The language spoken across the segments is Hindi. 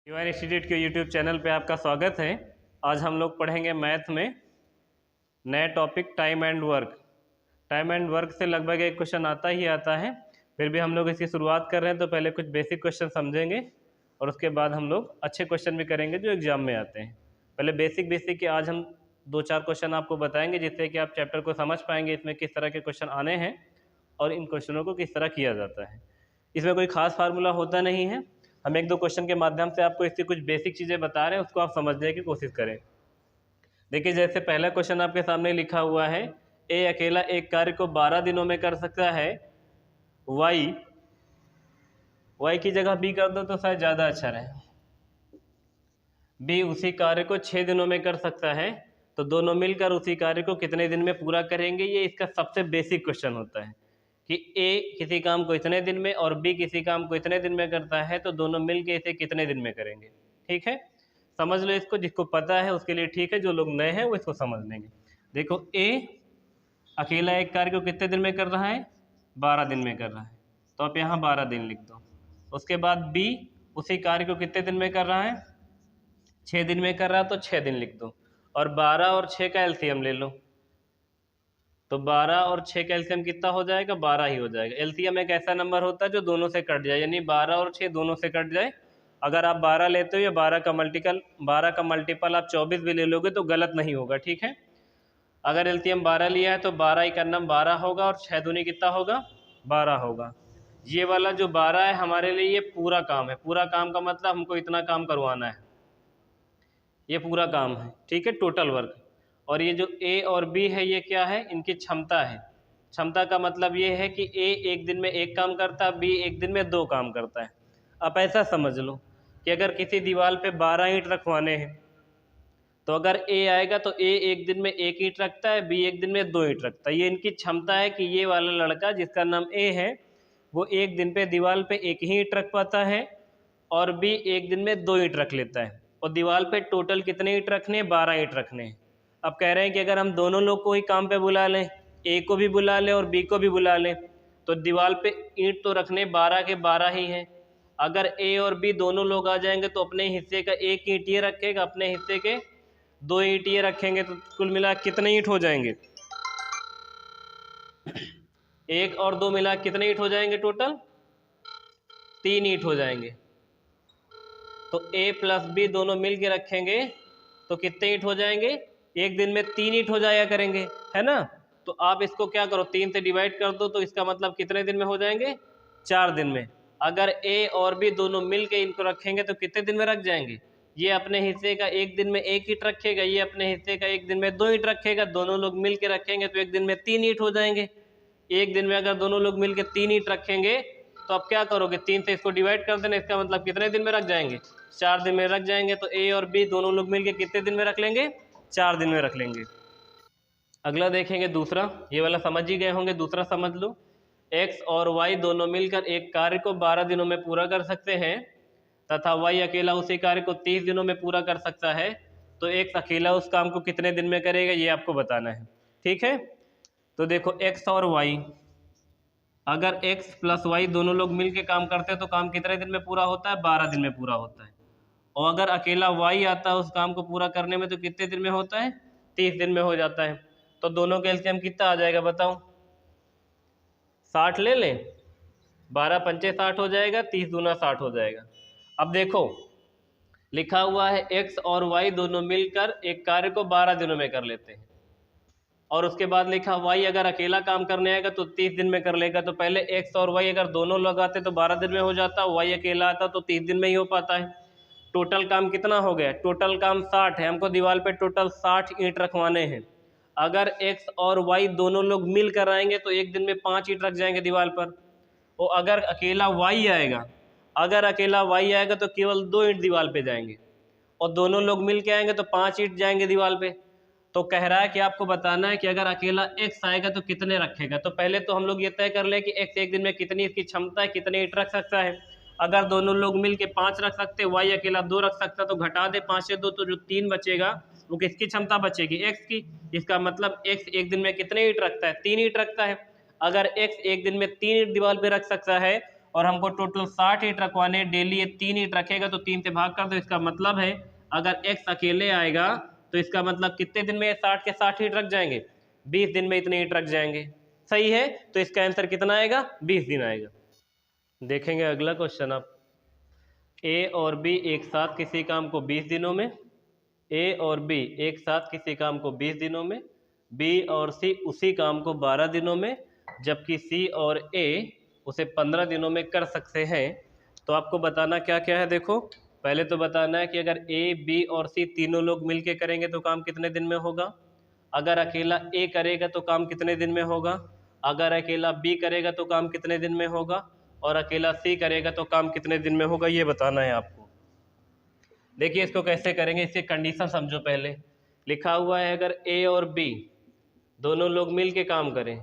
यूआर इंस्टीट्यूट के यूट्यूब चैनल पे आपका स्वागत है। आज हम लोग पढ़ेंगे मैथ में नया topic time and work. Time and work से लगभग एक क्वेश्चन आता ही आता है, फिर भी हम लोग इसकी शुरुआत कर रहे हैं तो पहले कुछ बेसिक क्वेश्चन समझेंगे और उसके बाद हम लोग अच्छे क्वेश्चन भी करेंगे जो एग्जाम में आते हैं। पहले बेसिक के आज हम 2-4 क्वेश्चन आपको बताएंगे जिससे कि आप चैप्टर को समझ पाएंगे इसमें किस तरह के क्वेश्चन आने हैं और इन क्वेश्चनों को किस तरह किया जाता है। इसमें कोई खास फार्मूला होता नहीं है, हम 1-2 क्वेश्चन के माध्यम से आपको इसकी कुछ बेसिक चीज़ें बता रहे हैं, उसको आप समझने की कोशिश करें। देखिए जैसे पहला क्वेश्चन आपके सामने लिखा हुआ है, ए अकेला एक कार्य को 12 दिनों में कर सकता है, वाई की जगह बी कर दो तो शायद ज़्यादा अच्छा रहे। बी उसी कार्य को 6 दिनों में कर सकता है, तो दोनों मिलकर उसी कार्य को कितने दिन में पूरा करेंगे। ये इसका सबसे बेसिक क्वेश्चन होता है कि ए किसी काम को इतने दिन में और बी किसी काम को इतने दिन में करता है, तो दोनों मिलके इसे कितने दिन में करेंगे। ठीक है, समझ लो इसको, जिसको पता है उसके लिए ठीक है, जो लोग नए हैं वो इसको समझ लेंगे। देखो ए अकेला एक कार्य को कितने दिन में कर रहा है, 12 दिन में कर रहा है, तो आप यहाँ 12 दिन लिख दो। उसके बाद बी उसी कार्य को कितने दिन में कर रहा है, 6 दिन में कर रहा है, तो 6 दिन लिख दो। और 12 और 6 का एलसीएम ले लो, तो 12 और 6 का एलसीएम कितना हो जाएगा, 12 ही हो जाएगा। एलसीएम एक ऐसा नंबर होता है जो दोनों से कट जाए, यानी 12 और 6 दोनों से कट जाए। अगर आप 12 लेते हो या 12 का मल्टीपल आप 24 भी ले लोगे तो गलत नहीं होगा। ठीक है, अगर एलसीएम 12 लिया है तो 12 ही का नाम 12 होगा और 6 दूनी कितना होगा, 12 होगा। ये वाला जो 12 है हमारे लिए ये पूरा काम है। पूरा काम का मतलब हमको इतना काम करवाना है, ये पूरा काम है। ठीक है, टोटल वर्क। और ये जो ए और बी है ये क्या है, इनकी क्षमता है। क्षमता का मतलब ये है कि ए एक दिन में एक काम करता है, बी एक दिन में 2 काम करता है। आप ऐसा समझ लो कि अगर किसी दीवार पे 12 ईंट रखवाने हैं, तो अगर ए आएगा तो ए एक दिन में 1 ईंट रखता है, बी एक दिन में 2 ईंट रखता है। ये इनकी क्षमता है कि ये वाला लड़का जिसका नाम ए है वो एक दिन पे दीवार पे 1 ही ईंट रख पाता है और बी एक दिन में 2 ईंट रख लेता है। और दीवार पे टोटल कितने ईंट रखने हैं, 12 ईंट रखने हैं। अब कह रहे हैं कि अगर हम दोनों लोग को ही काम पे बुला लें, ए को भी बुला लें और बी को भी बुला लें, तो दीवार पे ईंट तो रखने 12 के 12 ही हैं। अगर ए और बी दोनों लोग आ जाएंगे तो अपने हिस्से का 1 ईंट ये रखेगा, अपने हिस्से के 2 ईंट ये रखेंगे, तो कुल मिला कितने ईंट हो जाएंगे, 1 और 2 मिला कितने ईंट हो जाएंगे, टोटल 3 ईंट हो जाएंगे। तो ए प्लस बी दोनों मिल के रखेंगे तो कितने ईंट हो जाएंगे, एक दिन में 3 ईंट हो जाया करेंगे, है ना। तो आप इसको क्या करो, 3 से डिवाइड कर दो, तो इसका मतलब कितने दिन में हो जाएंगे, 4 दिन में। अगर ए और बी दोनों मिल के इनको रखेंगे तो कितने दिन में रख जाएंगे, ये अपने हिस्से का एक दिन में 1 ईंट रखेगा, ये अपने हिस्से का एक दिन में 2 ईंट रखेगा। दोनों लोग मिल के रखेंगे तो एक दिन में 3 ईंट हो जाएंगे। एक दिन में अगर दोनों लोग मिल के 3 ईंट रखेंगे तो आप क्या करोगे, 3 से इसको डिवाइड कर देना, इसका मतलब कितने दिन में रख जाएंगे, 4 दिन में रख जाएंगे। तो ए और बी दोनों लोग मिलके कितने दिन में रख लेंगे, 4 दिन में रख लेंगे। अगला देखेंगे दूसरा, ये वाला समझ ही गए होंगे, दूसरा समझ लो। एक्स और वाई दोनों मिलकर एक कार्य को 12 दिनों में पूरा कर सकते हैं तथा वाई अकेला उसी कार्य को 30 दिनों में पूरा कर सकता है, तो एक्स अकेला उस काम को कितने दिन में करेगा, ये आपको बताना है। ठीक है, तो देखो एक्स और वाई, अगर x प्लस वाई दोनों लोग मिल के काम करते हैं तो काम कितने दिन में पूरा होता है, 12 दिन में पूरा होता है। और अगर अकेला y आता है उस काम को पूरा करने में तो कितने दिन में होता है, 30 दिन में हो जाता है। तो दोनों का एलसीएम कितना आ जाएगा बताओ, 60 ले लें, 12 पंचे 60 हो जाएगा, 30 दूना 60 हो जाएगा। अब देखो लिखा हुआ है x और y दोनों मिलकर एक कार्य को 12 दिनों में कर लेते हैं, और उसके बाद लिखा y अगर अकेला काम करने आएगा तो 30 दिन में कर लेगा। तो पहले x और y अगर दोनों लोग आते तो 12 दिन में हो जाता, y अकेला आता तो 30 दिन में ही हो पाता है। टोटल काम कितना हो गया, टोटल काम 60 है, हमको दीवार पे टोटल 60 ईंट रखवाने हैं। अगर x और y दोनों लोग मिल कर आएंगे तो एक दिन में 5 ईंट रख जाएंगे दीवार पर। और अगर अकेला y आएगा तो केवल 2 ईंट दीवार पे जाएंगे, और दोनों लोग मिल के आएंगे तो 5 ईंट जाएंगे दीवार पे। तो कह रहा है कि आपको बताना है कि अगर अकेला x आएगा तो कितने रखेगा। तो पहले तो हम लोग ये तय कर ले कि x एक दिन में कितनी इसकी क्षमता है, कितने ईंट रख सकता है। अगर दोनों लोग मिल के 5 रख सकते, y अकेला 2 रख सकता, तो घटा दे 5 से 2, तो जो 3 बचेगा वो किसकी क्षमता बचेगी, x की। इसका मतलब x एक दिन में कितने ईंट रखता है, 3 ईंट रखता है। अगर x एक दिन में 3 ईंट दीवार पे रख सकता है और हमको टोटल 60 ईंट रखवाने, डेली ये 3 ईंट रखेगा तो 3 से भाग कर दो। इसका मतलब है अगर x अकेले आएगा तो इसका मतलब कितने दिन में ये 60 के 60 ईंट रख जाएंगे, 20 दिन में इतने ईंट रख जाएंगे। सही है, तो इसका आंसर कितना आएगा, 20 दिन आएगा। देखेंगे अगला क्वेश्चन आप, ए और बी एक साथ किसी काम को 20 दिनों में, ए और बी एक साथ किसी काम को 20 दिनों में, बी और सी उसी काम को 12 दिनों में, जबकि सी और ए उसे 15 दिनों में कर सकते हैं। तो आपको बताना क्या क्या है। देखो, पहले तो बताना है कि अगर ए, बी और सी तीनों लोग मिलके करेंगे तो काम कितने दिन में होगा, अगर अकेला ए करेगा तो काम कितने दिन में होगा, अगर अकेला बी करेगा तो काम कितने दिन में होगा, और अकेला सी करेगा तो काम कितने दिन में होगा, ये बताना है आपको। देखिए इसको कैसे करेंगे, इसकी कंडीशन समझो। पहले लिखा हुआ है अगर ए और बी दोनों लोग मिल के काम करें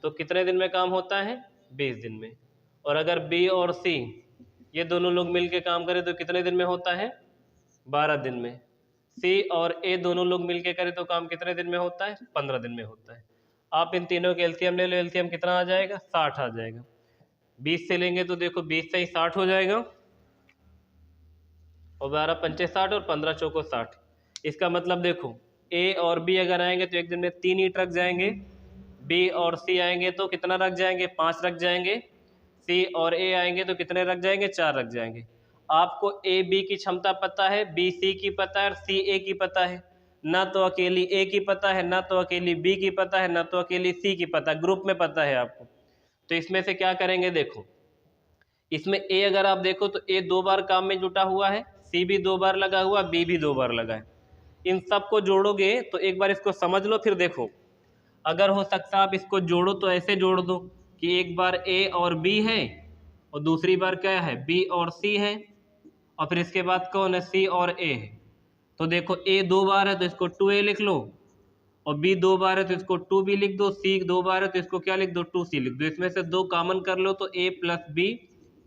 तो कितने दिन में काम होता है, 20 दिन में। और अगर बी और सी ये दोनों लोग मिल के काम करें तो कितने दिन में होता है, 12 दिन में। सी और ए दोनों लोग मिल के करें तो काम कितने दिन में होता है, 15 दिन में होता है। आप इन तीनों के एलसीएम ले लो, एलसीएम कितना आ जाएगा, 60 आ जाएगा। 20 से लेंगे तो देखो 20 से ही 60 हो जाएगा, और 12 पंचे 60 और 15 चौको 60। इसका मतलब देखो ए और बी अगर आएंगे तो एक दिन में 3 ईंट रख जाएंगे, बी और सी आएंगे तो कितना रख जाएंगे, 5 रख जाएंगे, सी और ए आएंगे तो कितने रख जाएंगे, 4 रख जाएंगे। आपको ए बी की क्षमता पता है, बी सी की पता है और सी ए की पता है। ना तो अकेली ए की पता है, ना तो अकेली बी की पता है, ना तो अकेली सी की पता है, ग्रुप में पता है आपको। तो इसमें से क्या करेंगे, देखो इसमें ए अगर आप देखो तो ए 2 बार काम में जुटा हुआ है, सी भी 2 बार लगा हुआ, बी भी 2 बार लगा है। इन सब को जोड़ोगे तो एक बार इसको समझ लो, फिर देखो अगर हो सकता आप इसको जोड़ो तो ऐसे जोड़ दो कि एक बार ए और बी है और दूसरी बार क्या है, बी और सी है, और फिर इसके बाद कौन है, सी और ए है। तो देखो ए 2 बार है तो इसको 2a लिख लो, और बी 2 बार है तो इसको 2b लिख दो, सी 2 बार है तो इसको क्या लिख दो, 2c लिख दो। इसमें से 2 कॉमन कर लो तो a प्लस बी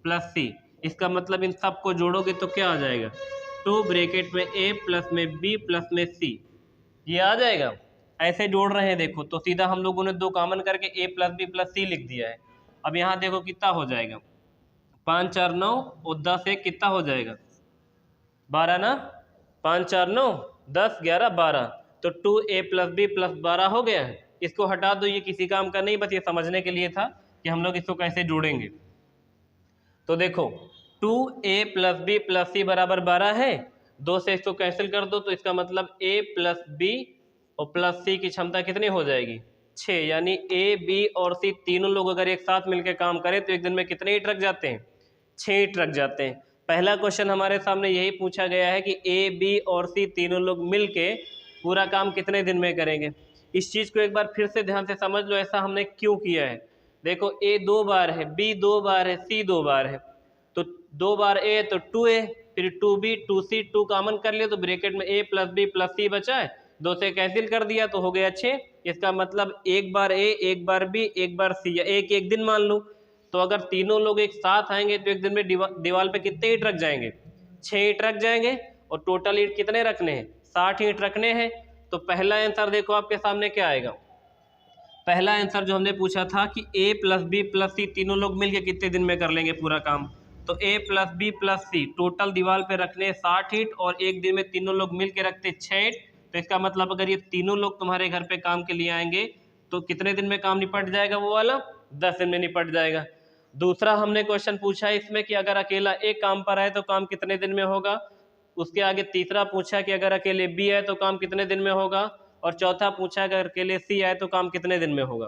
प्लस सी। इसका मतलब इन सब को जोड़ोगे तो क्या आ जाएगा, 2 ब्रैकेट में a प्लस में b प्लस में c, ये आ जाएगा। ऐसे जोड़ रहे हैं देखो, तो सीधा हम लोगों ने 2 कॉमन करके a प्लस बी प्लस सी लिख दिया है। अब यहाँ देखो कितना हो जाएगा, 5 4 9 और 10 1 कितना हो जाएगा, 12 ना, 5 4 9 10 11 12, तो 2a प्लस बी प्लस 12 हो गया है। इसको हटा दो, ये किसी काम का नहीं, बस ये समझने के लिए था कि हम लोग इसको कैसे जोड़ेंगे। तो देखो 2a प्लस बी प्लस सी बराबर 12 है, 2 से इसको कैंसिल कर दो तो इसका मतलब a प्लस बी और प्लस सी की क्षमता कितनी हो जाएगी, 6। यानी a b और c तीनों लोग अगर एक साथ मिलकर काम करें तो एक दिन में कितने ईंट रख जाते हैं, 6 ईंट रख जाते हैं। पहला क्वेश्चन हमारे सामने यही पूछा गया है कि ए बी और सी तीनों लोग मिलके पूरा काम कितने दिन में करेंगे। इस चीज़ को एक बार फिर से ध्यान से समझ लो, ऐसा हमने क्यों किया है। देखो ए 2 बार है, बी 2 बार है, सी 2 बार है, तो 2 बार ए तो 2a, फिर 2b 2c, 2 कॉमन कर लिया तो ब्रैकेट में a प्लस बी प्लस सी बचा है, 2 से कैंसिल कर दिया तो हो गया 6। इसका मतलब एक बार a एक बार b एक बार c, या एक एक दिन मान लो। तो अगर तीनों लोग एक साथ आएंगे तो एक दिन में दीवार पे कितने ईंट रख जाएंगे, 6 ईंट रख जाएंगे, और टोटल ईंट कितने रखने हैं, 60 ईंट रखने हैं। तो पहला आंसर देखो आपके सामने क्या आएगा, पहला आंसर जो हमने पूछा था कि a plus B plus C तीनों लोग मिलके कितने दिन में कर लेंगे पूरा काम, तो a plus B plus C total दीवार पे रखने 60 ईंट और एक दिन में तीनों लोग मिलके रखते 6 ईंट। तो इसका मतलब अगर ये तीनों लोग तुम्हारे घर पे काम के लिए आएंगे तो कितने दिन में काम निपट जाएगा, वो वाला 10 दिन में निपट जाएगा। दूसरा हमने क्वेश्चन पूछा है इसमें कि अगर अकेला एक काम पर आए तो काम कितने दिन में होगा। उसके आगे तीसरा पूछा कि अगर अकेले बी आए तो काम कितने दिन में होगा, और चौथा पूछा अगर अकेले सी आए तो काम कितने दिन में होगा।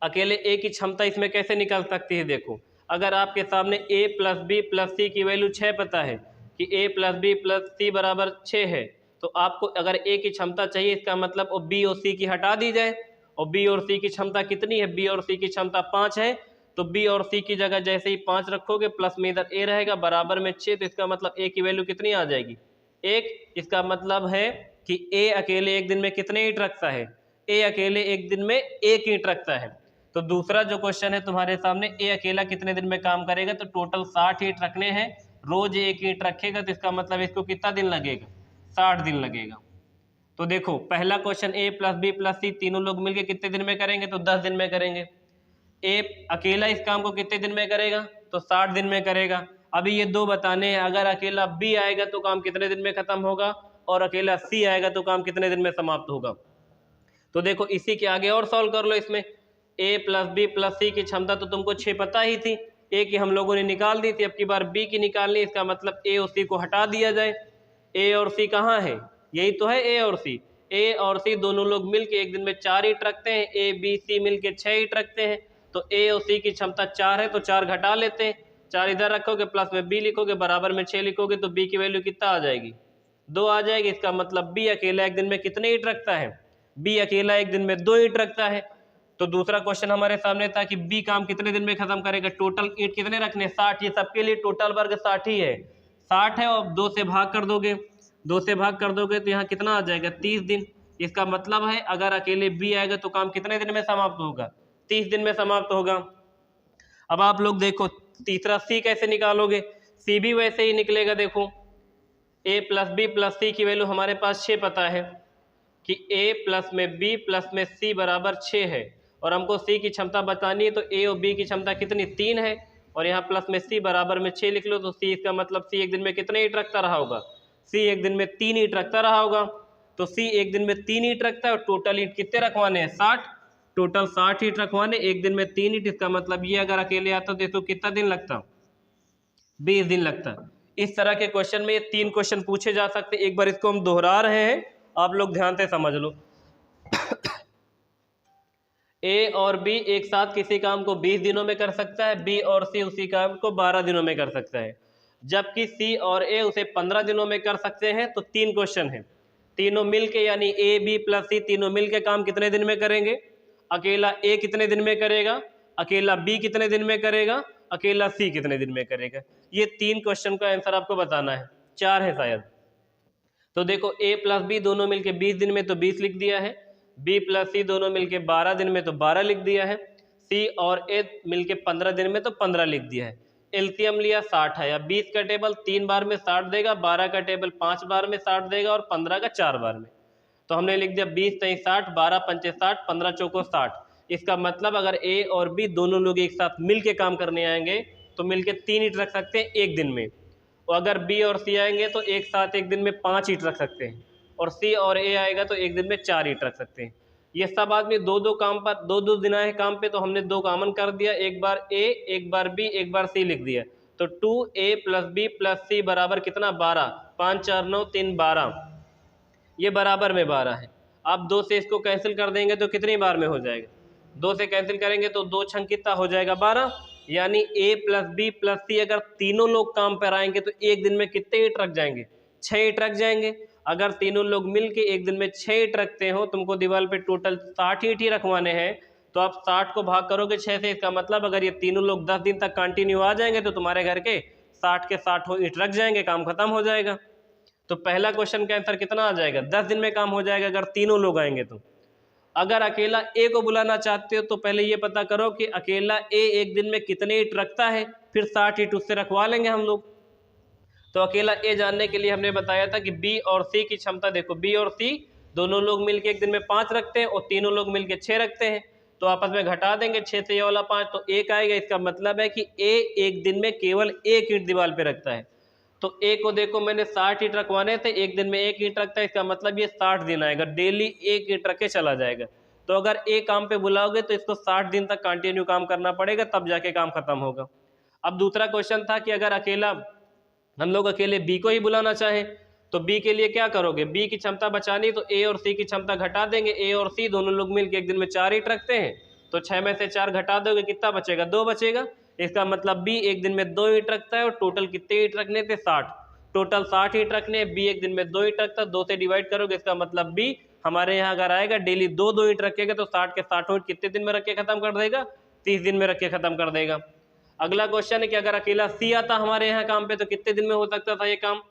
अकेले ए की क्षमता इसमें कैसे निकल सकती है, देखो अगर आपके सामने a प्लस बी प्लस सी की वैल्यू 6 पता है कि a प्लस बी प्लस सी बराबर 6 है, तो आपको अगर a की क्षमता चाहिए, इसका मतलब और b और c की हटा दी जाए, और b और c की क्षमता कितनी है, b और c की क्षमता 5 है, तो b और c की जगह जैसे ही 5 रखोगे प्लस में इधर a रहेगा बराबर में 6, तो इसका मतलब a की वैल्यू कितनी आ जाएगी, 1। इसका मतलब है कि a अकेले एक दिन में कितने ईंट रखता है, a अकेले एक दिन में 1 ईंट रखता है। तो दूसरा जो क्वेश्चन है तुम्हारे सामने, ए अकेला कितने दिन में काम करेगा, तो टोटल 60 ईंट रखने हैं, रोज 1 ईंट रखेगा, तो इसका मतलब इसको कितना दिन लगेगा, 60 दिन लगेगा। तो देखो पहला question a plus B plus C तीनों लोग मिलके कितने दिन में करेंगे, तो 10 दिन में करेंगे। ए अकेला इस काम को कितने दिन में करेगा, तो 60 दिन में करेगा। अभी ये दो बताने हैं, अगर अकेला बी आएगा तो काम कितने दिन में खत्म होगा और अकेला सी आएगा तो काम कितने दिन में समाप्त होगा। तो देखो इसी के आगे और सॉल्व कर लो। इसमें ए प्लस बी प्लस सी की क्षमता तो तुमको 6 पता ही थी, ए की हम लोगों ने निकाल दी थी, अब की बार बी की निकालनी। इसका मतलब ए और सी को हटा दिया जाए। ए और सी कहाँ है, यही तो है ए और सी। ए और सी दोनों लोग मिलके एक दिन में 4 ईंट रखते हैं, ए बी सी मिलके 6 ईंट रखते हैं। तो ए और सी की क्षमता 4 है तो 4 घटा लेते हैं, 4 इधर रखोगे प्लस में बी लिखोगे, बराबर में 6 लिखोगे तो बी की वैल्यू कितना आ जाएगी, 2 आ जाएगी। इसका मतलब बी अकेला एक दिन में कितने ईंट रखता है, बी अकेला एक दिन में 2 ईंट रखता है। तो दूसरा क्वेश्चन हमारे सामने था कि बी काम कितने दिन में खत्म करेगा, टोटल ईंट कितने रखने, 60। ये सबके लिए टोटल वर्ग 60 ही है, 60 है और 2 से भाग कर दोगे, 2 से भाग कर दोगे तो यहाँ कितना आ जाएगा, 30 दिन। इसका मतलब है अगर अकेले बी आएगा तो काम कितने दिन में समाप्त होगा, 30 दिन में समाप्त होगा। अब आप लोग देखो तीसरा सी कैसे निकालोगे, सी भी वैसे ही निकलेगा। देखो ए प्लस बी प्लस सी की वैल्यू हमारे पास 6 पता है कि ए प्लस में बी प्लस में सी बराबर 6 है, और हमको सी की क्षमता बतानी है। तो ए और बी की क्षमता कितनी, 3 है, और यहाँ प्लस में सी बराबर में 6 लिख लो। तो सी इसका मतलब सी एक दिन में कितने ईंट रखता रहा होगा, सी एक दिन में 3 ईंट रखता रहा होगा। तो सी एक दिन में 3 ईंट रखता है और टोटल ईंट कितने रखवाने हैं, 60, टोटल 60 ईंट रखवाने, एक दिन में 3 ईंट। इसका मतलब ये अगर अकेले आता तो कितना दिन लगता, 20 दिन लगता। इस तरह के क्वेश्चन में ये 3 क्वेश्चन पूछे जा सकते। एक बार इसको हम दोहरा रहे हैं, आप लोग ध्यान से समझ लो। ए और बी एक साथ किसी काम को 20 दिनों में कर सकता है, बी और सी उसी काम को 12 दिनों में कर सकता है, जबकि सी और ए उसे 15 दिनों में कर सकते हैं। तो 3 क्वेश्चन हैं, तीनों मिलके यानी ए बी प्लस सी तीनों मिलके काम कितने दिन में करेंगे, अकेला ए कितने दिन में करेगा, अकेला बी कितने दिन में करेगा, अकेला सी कितने दिन में करेगा। ये 3 क्वेश्चन का आंसर आपको बताना है, 4 है शायद। तो देखो ए प्लस बी दोनों मिलके 20 दिन में तो 20 लिख दिया है, बी प्लस सी दोनों मिलके 12 दिन में तो 12 लिख दिया है, सी और ए मिलके 15 दिन में तो 15 लिख दिया है। एलसीएम लिया 60 है, या 20 का टेबल 3 बार में 60 देगा, 12 का टेबल 5 बार में 60 देगा और 15 का 4 बार में। तो हमने लिख दिया 20 3 60, 12 पंचे 60, 15 चौको 60। इसका मतलब अगर ए और बी दोनों लोग एक साथ मिल के काम करने आएंगे तो मिलके 3 ईंट रख सकते हैं एक दिन में, और अगर बी और सी आएंगे तो एक साथ एक दिन में 5 ईंट रख सकते हैं, और सी और ए आएगा तो एक दिन में 4 ईंट रख सकते हैं। ये सब आदमी दो काम पर दो दिन आए काम पे, तो हमने 2 कॉमन कर दिया, एक बार ए एक बार बी एक बार सी लिख दिया। तो 2a प्लस बी प्लस सी बराबर कितना, 12, 5 4 9 3 12, ये बराबर में 12 है। आप 2 से इसको कैंसिल कर देंगे तो कितनी बार में हो जाएगा, 2 से कैंसिल करेंगे तो 2 छंग कितना हो जाएगा, 12। यानी ए प्लस बी प्लस सी अगर तीनों लोग काम पर आएंगे तो एक दिन में कितने ईंट रख जाएंगे, 6 ईंट रख जाएंगे। अगर तीनों लोग मिलके एक दिन में 6 ईंट रखते हो, तुमको दीवार पे टोटल 60 ईंट ही रखवाने हैं, तो आप 60 को भाग करोगे 6 से। इसका मतलब अगर ये तीनों लोग 10 दिन तक कंटिन्यू आ जाएंगे तो तुम्हारे घर के 60 के 60 ईंट रख जाएंगे, काम खत्म हो जाएगा। तो पहला क्वेश्चन का आंसर कितना आ जाएगा, 10 दिन में काम हो जाएगा अगर तीनों लोग आएंगे तो। अगर अकेला ए को बुलाना चाहते हो तो पहले ये पता करो कि अकेला ए एक दिन में कितने ईंट रखता है, फिर 60 ईंट उससे रखवा लेंगे हम लोग। तो अकेला ए जानने के लिए हमने बताया था कि बी और सी की क्षमता देखो, बी और सी दोनों लोग मिलके एक दिन में 5 रखते हैं और तीनों लोग मिलके 6 रखते हैं, तो आपस में घटा देंगे 6 से ये वाला 5 तो 1 आएगा। इसका मतलब है कि ए एक दिन में केवल 1 ईंट दीवार पे रखता है। तो ए को देखो मैंने 60 ईंट रखवाने थे, एक दिन में 1 ईंट रखता है, इसका मतलब ये 60 दिन आएगा, डेली 1 ईंट रख के चला जाएगा। तो अगर ए काम पे बुलाओगे तो इसको 60 दिन तक कंटिन्यू काम करना पड़ेगा, तब जाके काम खत्म होगा। अब दूसरा क्वेश्चन था कि अगर अकेला हम लोग अकेले बी को ही बुलाना चाहें तो बी के लिए क्या करोगे, बी की क्षमता बचानी तो ए और सी की क्षमता घटा देंगे। ए और सी दोनों लोग मिलकर एक दिन में 4 ईंट रखते हैं, तो 6 में से 4 घटा दोगे कितना बचेगा, 2 बचेगा। इसका मतलब बी एक दिन में 2 ईंट रखता है, और टोटल कितने ईंट रखने थे, 60, टोटल 60 ईंट रखने हैं। बी एक दिन में 2 ईंट रखता है, 2 से डिवाइड करोगे, इसका मतलब बी हमारे यहाँ अगर आएगा डेली 2 ईंट रखेगा तो 60 के 60 ईंट कितने दिन में रख के खत्म कर देगा, 30 दिन में रख के खत्म कर देगा। अगला क्वेश्चन है कि अगर अकेला सी आता हमारे यहाँ काम पे तो कितने दिन में हो सकता था ये काम,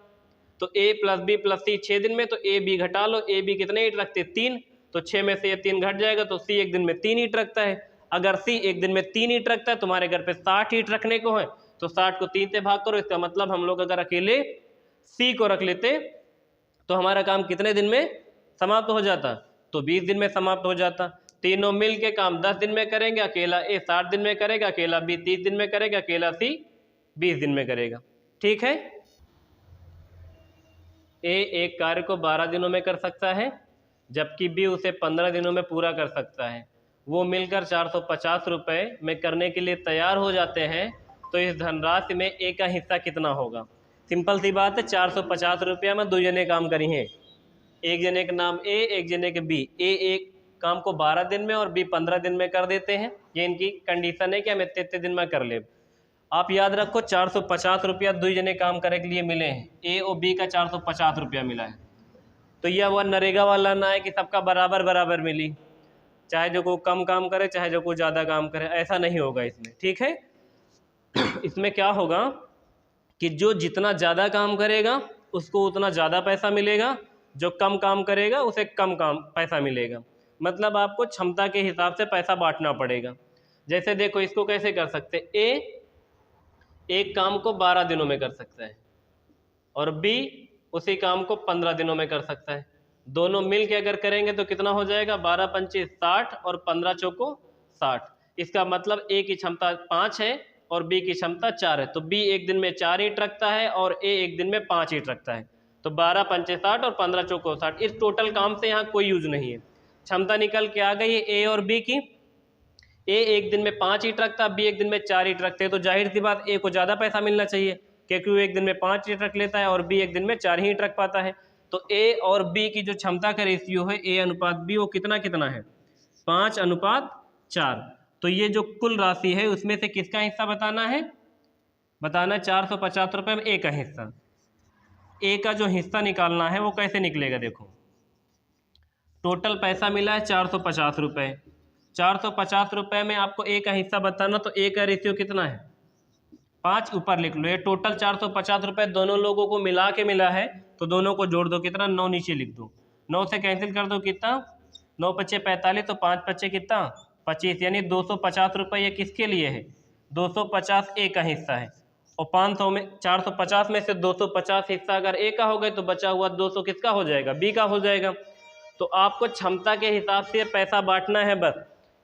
तो ए प्लस बी प्लस सी 6 दिन में। तो ए बी घटा लो, ए बी कितने ईंट रखते, 3, तो 6 में से ये 3 घट जाएगा, तो सी एक दिन में 3 ईंट रखता है। अगर सी एक दिन में 3 ईंट रखता है, तुम्हारे घर पे 60 ईंट रखने को है, तो 60 को 3 से भाग करो। इसका मतलब हम लोग अगर अकेले सी को रख लेते तो हमारा काम कितने दिन में समाप्त हो जाता, तो 20 दिन में समाप्त हो जाता। तीनों मिल के काम 10 दिन में करेंगे, अकेला ए 60 दिन में करेगा, अकेला बी 30 दिन में करेगा, अकेला सी 20 दिन में करेगा। ठीक है, ए एक कार्य को 12 दिनों में कर सकता है जबकि बी उसे 15 दिनों में पूरा कर सकता है। वो मिलकर 450 रुपये में करने के लिए तैयार हो जाते हैं, तो इस धनराशि में ए का हिस्सा कितना होगा। सिंपल सी बात है, 450 रुपया में दो जने काम करी हैं, एक जने के नाम ए, एक जने के बी। ए एक काम को 12 दिन में और बी 15 दिन में कर देते हैं। ये इनकी कंडीशन है कि हम इतने दिन में कर ले। आप याद रखो 450 रुपया दो जने काम करने के लिए मिले हैं, ए और बी का 450 रुपया मिला है। तो यह वह नरेगा वाला ना है कि सबका बराबर बराबर मिली, चाहे जो को कम काम करे चाहे जो को ज़्यादा काम करे, ऐसा नहीं होगा इसमें। ठीक है, इसमें क्या होगा कि जो जितना ज़्यादा काम करेगा उसको उतना ज़्यादा पैसा मिलेगा, जो कम काम करेगा उसे कम काम पैसा मिलेगा। मतलब आपको क्षमता के हिसाब से पैसा बांटना पड़ेगा। जैसे देखो इसको कैसे कर सकते, ए एक काम को 12 दिनों में कर सकता है और बी उसी काम को 15 दिनों में कर सकता है। दोनों मिल के अगर करेंगे तो कितना हो जाएगा, 12 पंचे 60 और 15 चौको 60। इसका मतलब ए की क्षमता 5 है और बी की क्षमता 4 है, तो बी एक दिन में 4 ईंट रखता है और ए एक दिन में 5 ईंट रखता है। तो 12 पंचे 60 और 15 चौको 60। इस टोटल काम से यहाँ कोई यूज नहीं है। क्षमता निकल के आ गई है ए और बी की। ए एक दिन में 5 ईंट रखता है, बी एक दिन में 4 ईंट रखते हैं, तो जाहिर सी बात ए को ज़्यादा पैसा मिलना चाहिए क्योंकि वो एक दिन में 5 ईंट रख लेता है और बी एक दिन में 4 ही ईंट रख पाता है। तो ए और बी की जो क्षमता का रेशियो है ए अनुपात बी, वो कितना कितना है, 5:4। तो ये जो कुल राशि है उसमें से किसका हिस्सा बताना है, बताना 450 रुपये में ए का हिस्सा। ए का जो हिस्सा निकालना है वो कैसे निकलेगा, देखो टोटल पैसा मिला है 450 रुपये। 450 रुपये में आपको ए का हिस्सा बताना, तो ए का रेशियो कितना है, 5 ऊपर लिख लो। ये टोटल 450 रुपये दोनों लोगों को मिला के मिला है, तो दोनों को जोड़ दो, कितना 9 नीचे लिख दो। 9 से कैंसिल कर दो, कितना 9 पच्चे 45, तो 5 पच्चे कितना 25, यानी 250 रुपये ये किसके लिए है, 250 ए का हिस्सा है। और 500 में 450 में से 250 हिस्सा अगर ए का हो गए तो बचा हुआ 200 किसका हो जाएगा, बी का हो जाएगा। तो आपको क्षमता के हिसाब से पैसा बांटना है बस।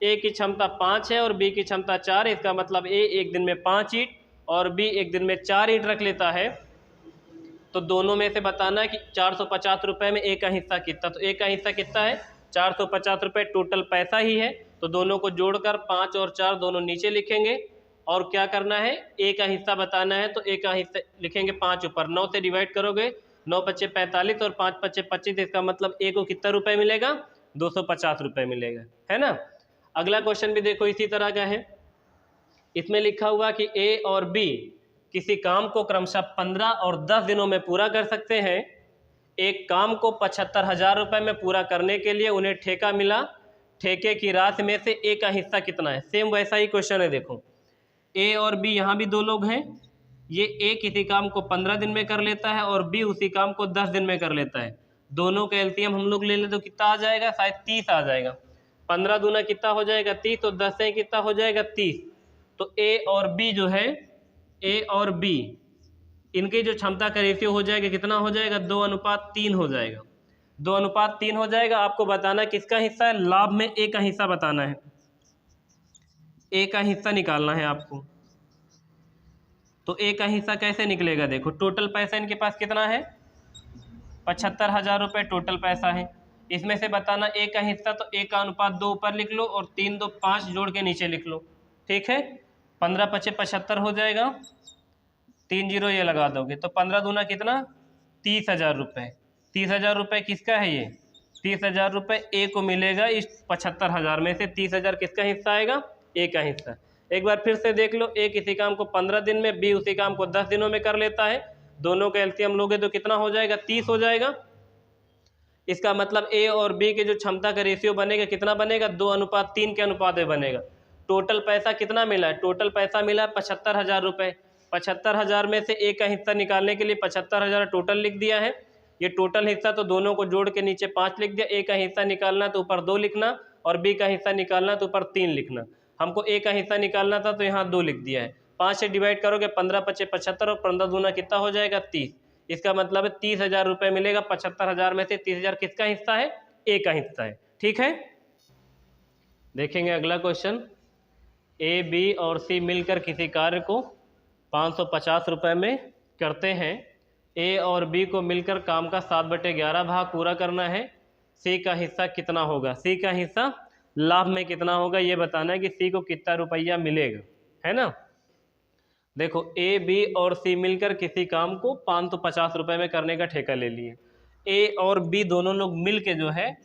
ए की क्षमता 5 है और बी की क्षमता 4 है, इसका मतलब ए एक दिन में 5 ईंट और बी एक दिन में 4 ईंट रख लेता है। तो दोनों में से बताना है कि 450 रुपये में ए का हिस्सा कितना, तो ए का हिस्सा कितना है 450 रुपये टोटल पैसा ही है। तो दोनों को जोड़कर 5 और 4 दोनों नीचे लिखेंगे और क्या करना है, ए का हिस्सा बताना है, तो ए का हिस्सा लिखेंगे 5 ऊपर। 9 से डिवाइड करोगे, 9 पच्चे 45 और 5 पच्चे 25, इसका मतलब ए को कितना रुपये मिलेगा, 250 रुपये मिलेगा, है ना। अगला क्वेश्चन भी देखो इसी तरह का है। इसमें लिखा हुआ कि ए और बी किसी काम को क्रमशः 15 और 10 दिनों में पूरा कर सकते हैं। एक काम को 75,000 रुपये में पूरा करने के लिए उन्हें ठेका मिला, ठेके की राशि में से ए का हिस्सा कितना है। सेम वैसा ही क्वेश्चन है, देखो ए और बी यहाँ भी दो लोग हैं। ये ए किसी काम को 15 दिन में कर लेता है और बी उसी काम को 10 दिन में कर लेता है। दोनों का एलसीएम हम लोग ले लें तो कितना आ जाएगा, शायद 30 आ जाएगा। 15 दूना कितना हो जाएगा 30, तो 10 से कितना हो जाएगा 30। तो ए और बी जो है, ए और बी इनकी जो क्षमता का रेशियो हो जाएगा कितना हो जाएगा, 2:3 हो जाएगा। 2:3 हो जाएगा। आपको बताना किसका हिस्सा है, लाभ में ए का हिस्सा बताना है, ए का हिस्सा निकालना है आपको। तो ए का हिस्सा कैसे निकलेगा, देखो टोटल पैसा इनके पास कितना है, 75,000 रुपये टोटल पैसा है। इसमें से बताना ए का हिस्सा, तो ए का अनुपात 2 ऊपर लिख लो और 3 2 5 जोड़ के नीचे लिख लो। ठीक है, 15 पच्चे 75 हो जाएगा, 3 0 ये लगा दोगे तो 15 दूना कितना 30,000 रुपये। 30,000 रुपये किसका है, ये 30,000 रुपये ए को मिलेगा। इस 75,000 में से 30,000 किसका हिस्सा आएगा, ए का हिस्सा। एक बार फिर से देख लो, ए किसी काम को 15 दिन में, बी उसी काम को 10 दिनों में कर लेता है। दोनों का एलसीएम लोगे तो कितना हो जाएगा, 30 हो जाएगा। इसका मतलब ए और बी के जो क्षमता का रेशियो बनेगा कितना बनेगा, 2:3 के अनुपात में बनेगा। टोटल पैसा कितना मिला है, टोटल पैसा मिला है 75,000 रुपये। 75,000 में से ए का हिस्सा निकालने के लिए 75,000 टोटल लिख दिया है। ये टोटल हिस्सा तो दोनों को जोड़ के नीचे 5 लिख दिया। ए का हिस्सा निकालना तो ऊपर 2 लिखना और बी का हिस्सा निकालना तो ऊपर 3 लिखना। हमको ए का हिस्सा निकालना था तो यहाँ 2 लिख दिया है। 5 से डिवाइड करोगे, 15 पच्चे 75 और 15 दूना कितना हो जाएगा 30। इसका मतलब है 30,000 रुपये मिलेगा। 75,000 में से 30,000 किसका हिस्सा है, ए का हिस्सा है। ठीक है, देखेंगे अगला क्वेश्चन। ए बी और सी मिलकर किसी कार्य को 550 रुपये में करते हैं। ए और बी को मिलकर काम का 7/11 भाग पूरा करना है। सी का हिस्सा कितना होगा? सी का हिस्सा लाभ में कितना होगा ये बताना है कि सी को कितना रुपया मिलेगा, है ना। देखो ए बी और सी मिलकर किसी काम को 550 रुपये में करने का ठेका ले लिए। ए और बी दोनों लोग मिल के जो है,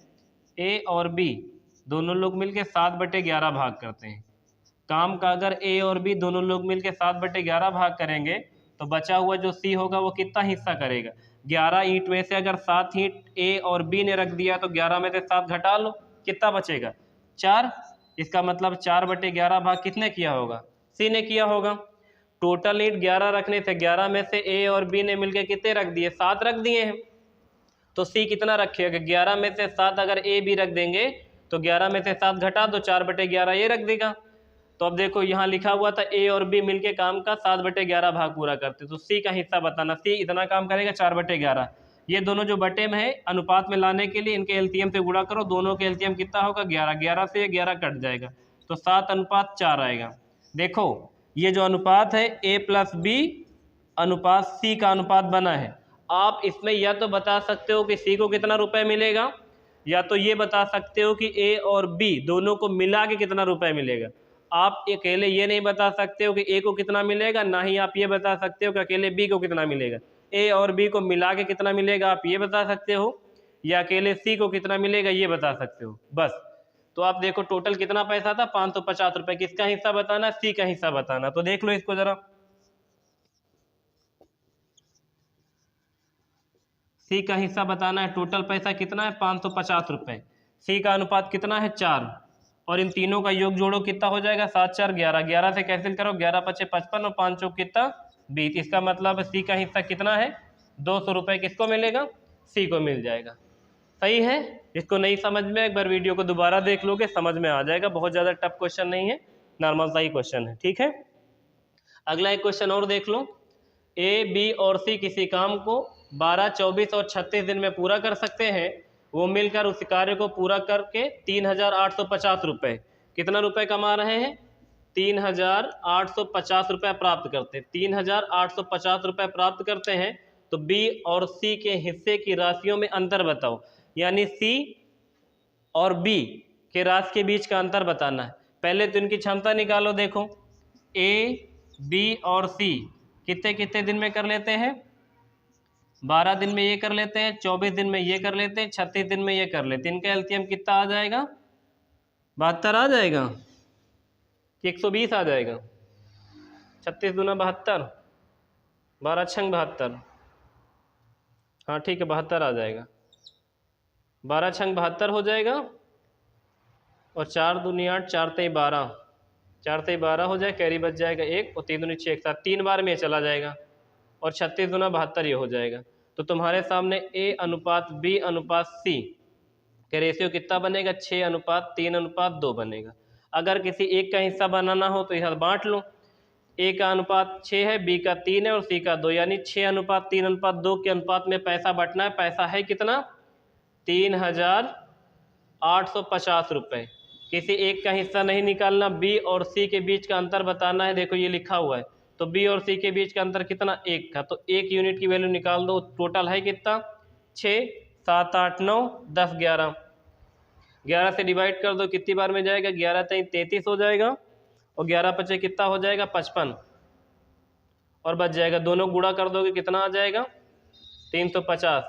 ए और बी दोनों लोग मिल के 7/11 भाग करते हैं काम का। अगर ए और बी दोनों लोग मिल के 7/11 भाग करेंगे तो बचा हुआ जो सी होगा वो कितना हिस्सा करेगा? 11 ईंट में से अगर 7 ईंट ए और बी ने रख दिया तो 11 में से 7 घटा लो, कितना बचेगा? 4। इसका मतलब 4/11 भाग किसने किया होगा? सी ने किया होगा। टोटल ईंट 11 रखने से 11 में से ए और बी ने मिलकर कितने रख दिए? 7 रख दिए हैं। तो सी कितना रखेगा? 11 में से 7 अगर ए बी रख देंगे तो 11 में से 7 घटा दो, 4/11 ये रख देगा। तो अब देखो यहाँ लिखा हुआ था ए और बी मिलके काम का 7/11 भाग पूरा करते, तो सी का हिस्सा बताना। सी इतना काम करेगा 4/11। ये दोनों जो बटे में है अनुपात में लाने के लिए इनके एलसीएम से गुणा करो, दोनों के एलसीएम कितना होगा? 11। 11 से 11 कट जाएगा तो 7:4 आएगा। देखो ये जो अनुपात है ए प्लस बी अनुपात सी का अनुपात बना है। आप इसमें या तो बता सकते हो कि सी को कितना रुपए मिलेगा, या तो ये बता सकते हो कि ए और बी दोनों को मिला के कितना रुपए मिलेगा। आप अकेले ये नहीं बता सकते हो कि ए को कितना मिलेगा, ना ही आप ये बता सकते हो कि अकेले बी को कितना मिलेगा। ए और बी को मिला के कितना मिलेगा आप ये बता सकते हो, या अकेले सी को कितना मिलेगा ये बता सकते हो, बस। तो आप देखो टोटल कितना पैसा था? 550 रुपये। किसका हिस्सा बताना? सी का हिस्सा बताना। तो देख लो इसको जरा, सी का हिस्सा बताना है। टोटल पैसा कितना है? 550 रुपये। सी का अनुपात कितना है? 4। और इन तीनों का योग जोड़ो कितना हो जाएगा? 7 4 11। 11 से कैंसिल करो, 11 5 55 और 5 चौक कितना? 20। इसका मतलब सी का हिस्सा कितना है? 200 रुपये किसको मिलेगा? सी को मिल जाएगा। सही है। इसको नहीं समझ में एक बार वीडियो को दोबारा देख लोगे, समझ में आ जाएगा। बहुत ज़्यादा टफ क्वेश्चन नहीं है, नॉर्मल सा ही क्वेश्चन है, ठीक है। अगला एक क्वेश्चन और देख लो। ए बी और सी किसी काम को 12, 24 और 36 दिन में पूरा कर सकते हैं। वो मिलकर उस कार्य को पूरा करके 3,850 रुपये, कितना रुपए कमा रहे हैं? 3,850 रुपये प्राप्त करते हैं। 3,850 रुपये प्राप्त करते हैं तो बी और सी के हिस्से की राशियों में अंतर बताओ। यानी सी और बी के राशि के बीच का अंतर बताना है। पहले तो इनकी क्षमता निकालो। देखो ए बी और सी कितने कितने दिन में कर लेते हैं? 12 दिन में ये कर लेते हैं, 24 दिन में ये कर लेते हैं, 36 दिन में ये कर लेते हैं। इनका एलसीएम कितना आ जाएगा? 72 आ जाएगा कि 120 आ जाएगा? 36 दूना 72, 12 छंग 72, हाँ ठीक है 72 आ जाएगा। 12 छंग 72 हो जाएगा और 4 दूनी 8, 4 तेई 12, 4 तेई 12 हो जाए, कैरी बच जाएगा 1 और 3 दूनी 6, एक साथ 3 बार में ये चला जाएगा और 36 दूना 72 ये हो जाएगा। तो तुम्हारे सामने ए अनुपात बी अनुपात सी के रेशियो कितना बनेगा? 6:3:2 बनेगा। अगर किसी एक का हिस्सा बनाना हो तो यह बांट लो। ए का अनुपात 6 है, बी का 3 है और सी का 2, यानी 6:3:2 के अनुपात में पैसा बंटना है। पैसा है कितना? 3,850 रुपये। किसी एक का हिस्सा नहीं निकालना, बी और सी के बीच का अंतर बताना है। देखो ये लिखा हुआ है, तो बी और सी के बीच का अंतर कितना? 1 का, तो 1 यूनिट की वैल्यू निकाल दो। टोटल है कितना? 6, 7, 8, 9, 10, 11। 11 से डिवाइड कर दो, कितनी बार में जाएगा? 11 3 33 हो जाएगा और 11 5 कितना हो जाएगा? 55 और बच जाएगा। दोनों गुणा कर दोगे कितना आ जाएगा? 350।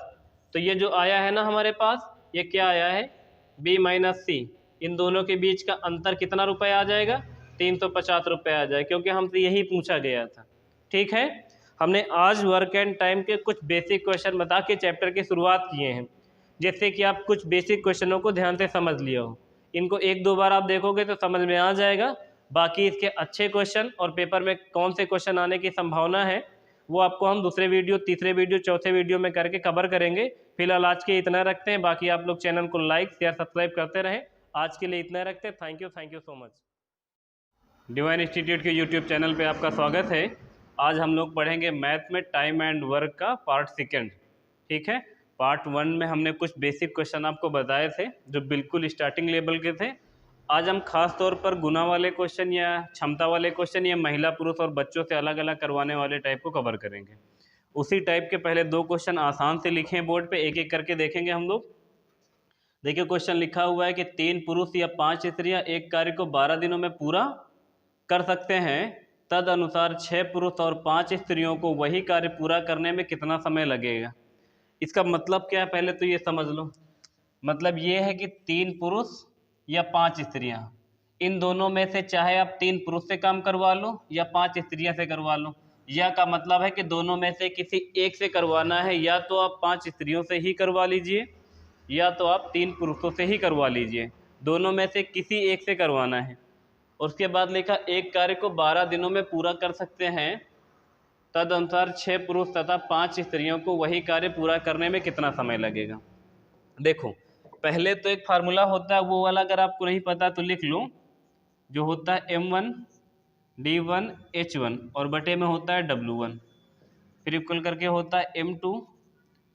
तो ये जो आया है ना हमारे पास, ये क्या आया है? बी माइनस सी, इन दोनों के बीच का अंतर कितना रुपए आ जाएगा? 350 रुपये आ जाए, क्योंकि हमसे यही पूछा गया था। ठीक है, हमने आज वर्क एंड टाइम के कुछ बेसिक क्वेश्चन बता के चैप्टर की शुरुआत किए हैं, जिससे कि आप कुछ बेसिक क्वेश्चनों को ध्यान से समझ लिया हो। इनको 1-2 बार आप देखोगे तो समझ में आ जाएगा। बाकी इसके अच्छे क्वेश्चन और पेपर में कौन से क्वेश्चन आने की संभावना है वो आपको हम दूसरे वीडियो, तीसरे वीडियो, चौथे वीडियो में करके कवर करेंगे। फिलहाल आज के इतना रखते हैं। बाकी आप लोग चैनल को लाइक शेयर सब्सक्राइब करते रहें। आज के लिए इतना रखते हैं। Thank you so much. Divine institute के यूट्यूब चैनल पे आपका स्वागत है। आज हम लोग पढ़ेंगे मैथ में टाइम एंड वर्क का पार्ट 2। ठीक है, पार्ट 1 में हमने कुछ बेसिक क्वेश्चन आपको बताए थे जो बिल्कुल स्टार्टिंग लेवल के थे। आज हम खास तौर पर गुना वाले क्वेश्चन या क्षमता वाले क्वेश्चन या महिला पुरुष और बच्चों से अलग अलग करवाने वाले टाइप को कवर करेंगे। उसी टाइप के पहले 2 क्वेश्चन आसान से लिखे हैं बोर्ड पे, एक एक करके देखेंगे हम लोग। देखिए क्वेश्चन लिखा हुआ है कि 3 पुरुष या 5 स्त्रियां एक कार्य को 12 दिनों में पूरा कर सकते हैं, तद अनुसार 6 पुरुष और 5 स्त्रियों को वही कार्य पूरा करने में कितना समय लगेगा। इसका मतलब क्या है पहले तो ये समझ लो। मतलब ये है कि 3 पुरुष या 5 स्त्रियां, इन दोनों में से चाहे आप 3 पुरुष से काम करवा लो या 5 स्त्रियां से करवा लो, या का मतलब है कि दोनों में से किसी एक से करवाना है, या तो आप 5 स्त्रियों से ही करवा लीजिए या तो आप 3 पुरुषों से ही करवा लीजिए, दोनों में से किसी एक से करवाना है। और उसके बाद लिखा एक कार्य को 12 दिनों में पूरा कर सकते हैं, तद अनुसार 6 पुरुष तथा 5 स्त्रियों को वही कार्य पूरा करने में कितना समय लगेगा। देखो पहले तो एक फार्मूला होता है, वो वाला अगर आपको नहीं पता तो लिख लो, जो होता है M1 D1 H1 और बटे में होता है W1, फिर इक्वल करके होता है M2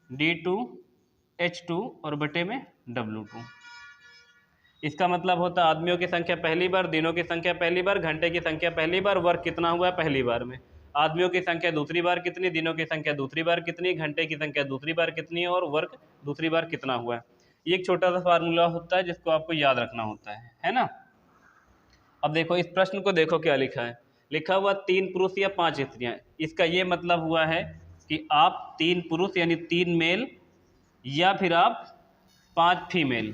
D2 H2 और बटे में W2। इसका मतलब होता है आदमियों की संख्या पहली बार, दिनों की संख्या पहली बार, घंटे की संख्या पहली बार, वर्क कितना हुआ है पहली बार में। आदमियों की संख्या दूसरी बार कितनी, दिनों की संख्या दूसरी बार कितनी, घंटे की संख्या दूसरी बार कितनी है और वर्क दूसरी बार कितना हुआ है। ये एक छोटा सा फार्मूला होता है जिसको आपको याद रखना होता है ना। अब देखो इस प्रश्न को देखो क्या लिखा है, लिखा हुआ 3 पुरुष या 5 स्त्रियां। इसका ये मतलब हुआ है कि आप 3 पुरुष यानी 3 मेल या फिर आप 5 फीमेल